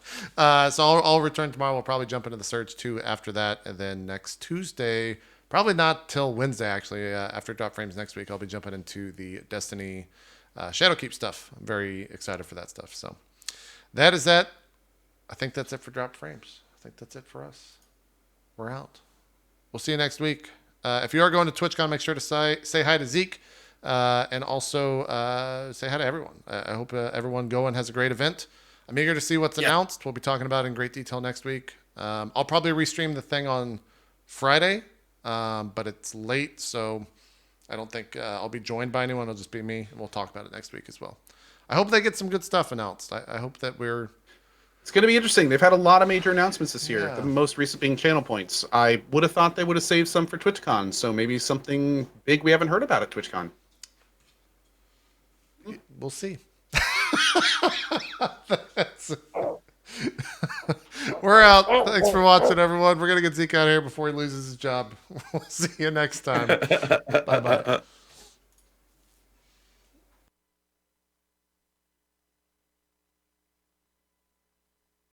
So I'll return tomorrow. We'll probably jump into the Surge 2 after that. And then next Tuesday, probably not till Wednesday, actually. After Drop Frames next week, I'll be jumping into the Destiny Shadowkeep stuff. I'm very excited for that stuff. So that is that. I think that's it for Drop Frames. I think that's it for us. We're out. We'll see you next week. If you are going to TwitchCon, make sure to say hi to Zeke. And also say hi to everyone. I hope everyone going has a great event. I'm eager to see what's announced. We'll be talking about it in great detail next week. I'll probably restream the thing on Friday, but it's late, so I don't think I'll be joined by anyone. It'll just be me, and we'll talk about it next week as well. I hope they get some good stuff announced. I hope that we're... It's going to be interesting. They've had a lot of major announcements this year. Yeah. The most recent being Channel Points. I would have thought they would have saved some for TwitchCon, so maybe something big we haven't heard about at TwitchCon. We'll see. We're out. Thanks for watching, everyone. We're going to get Zeke out of here before he loses his job. We'll see you next time. Bye-bye.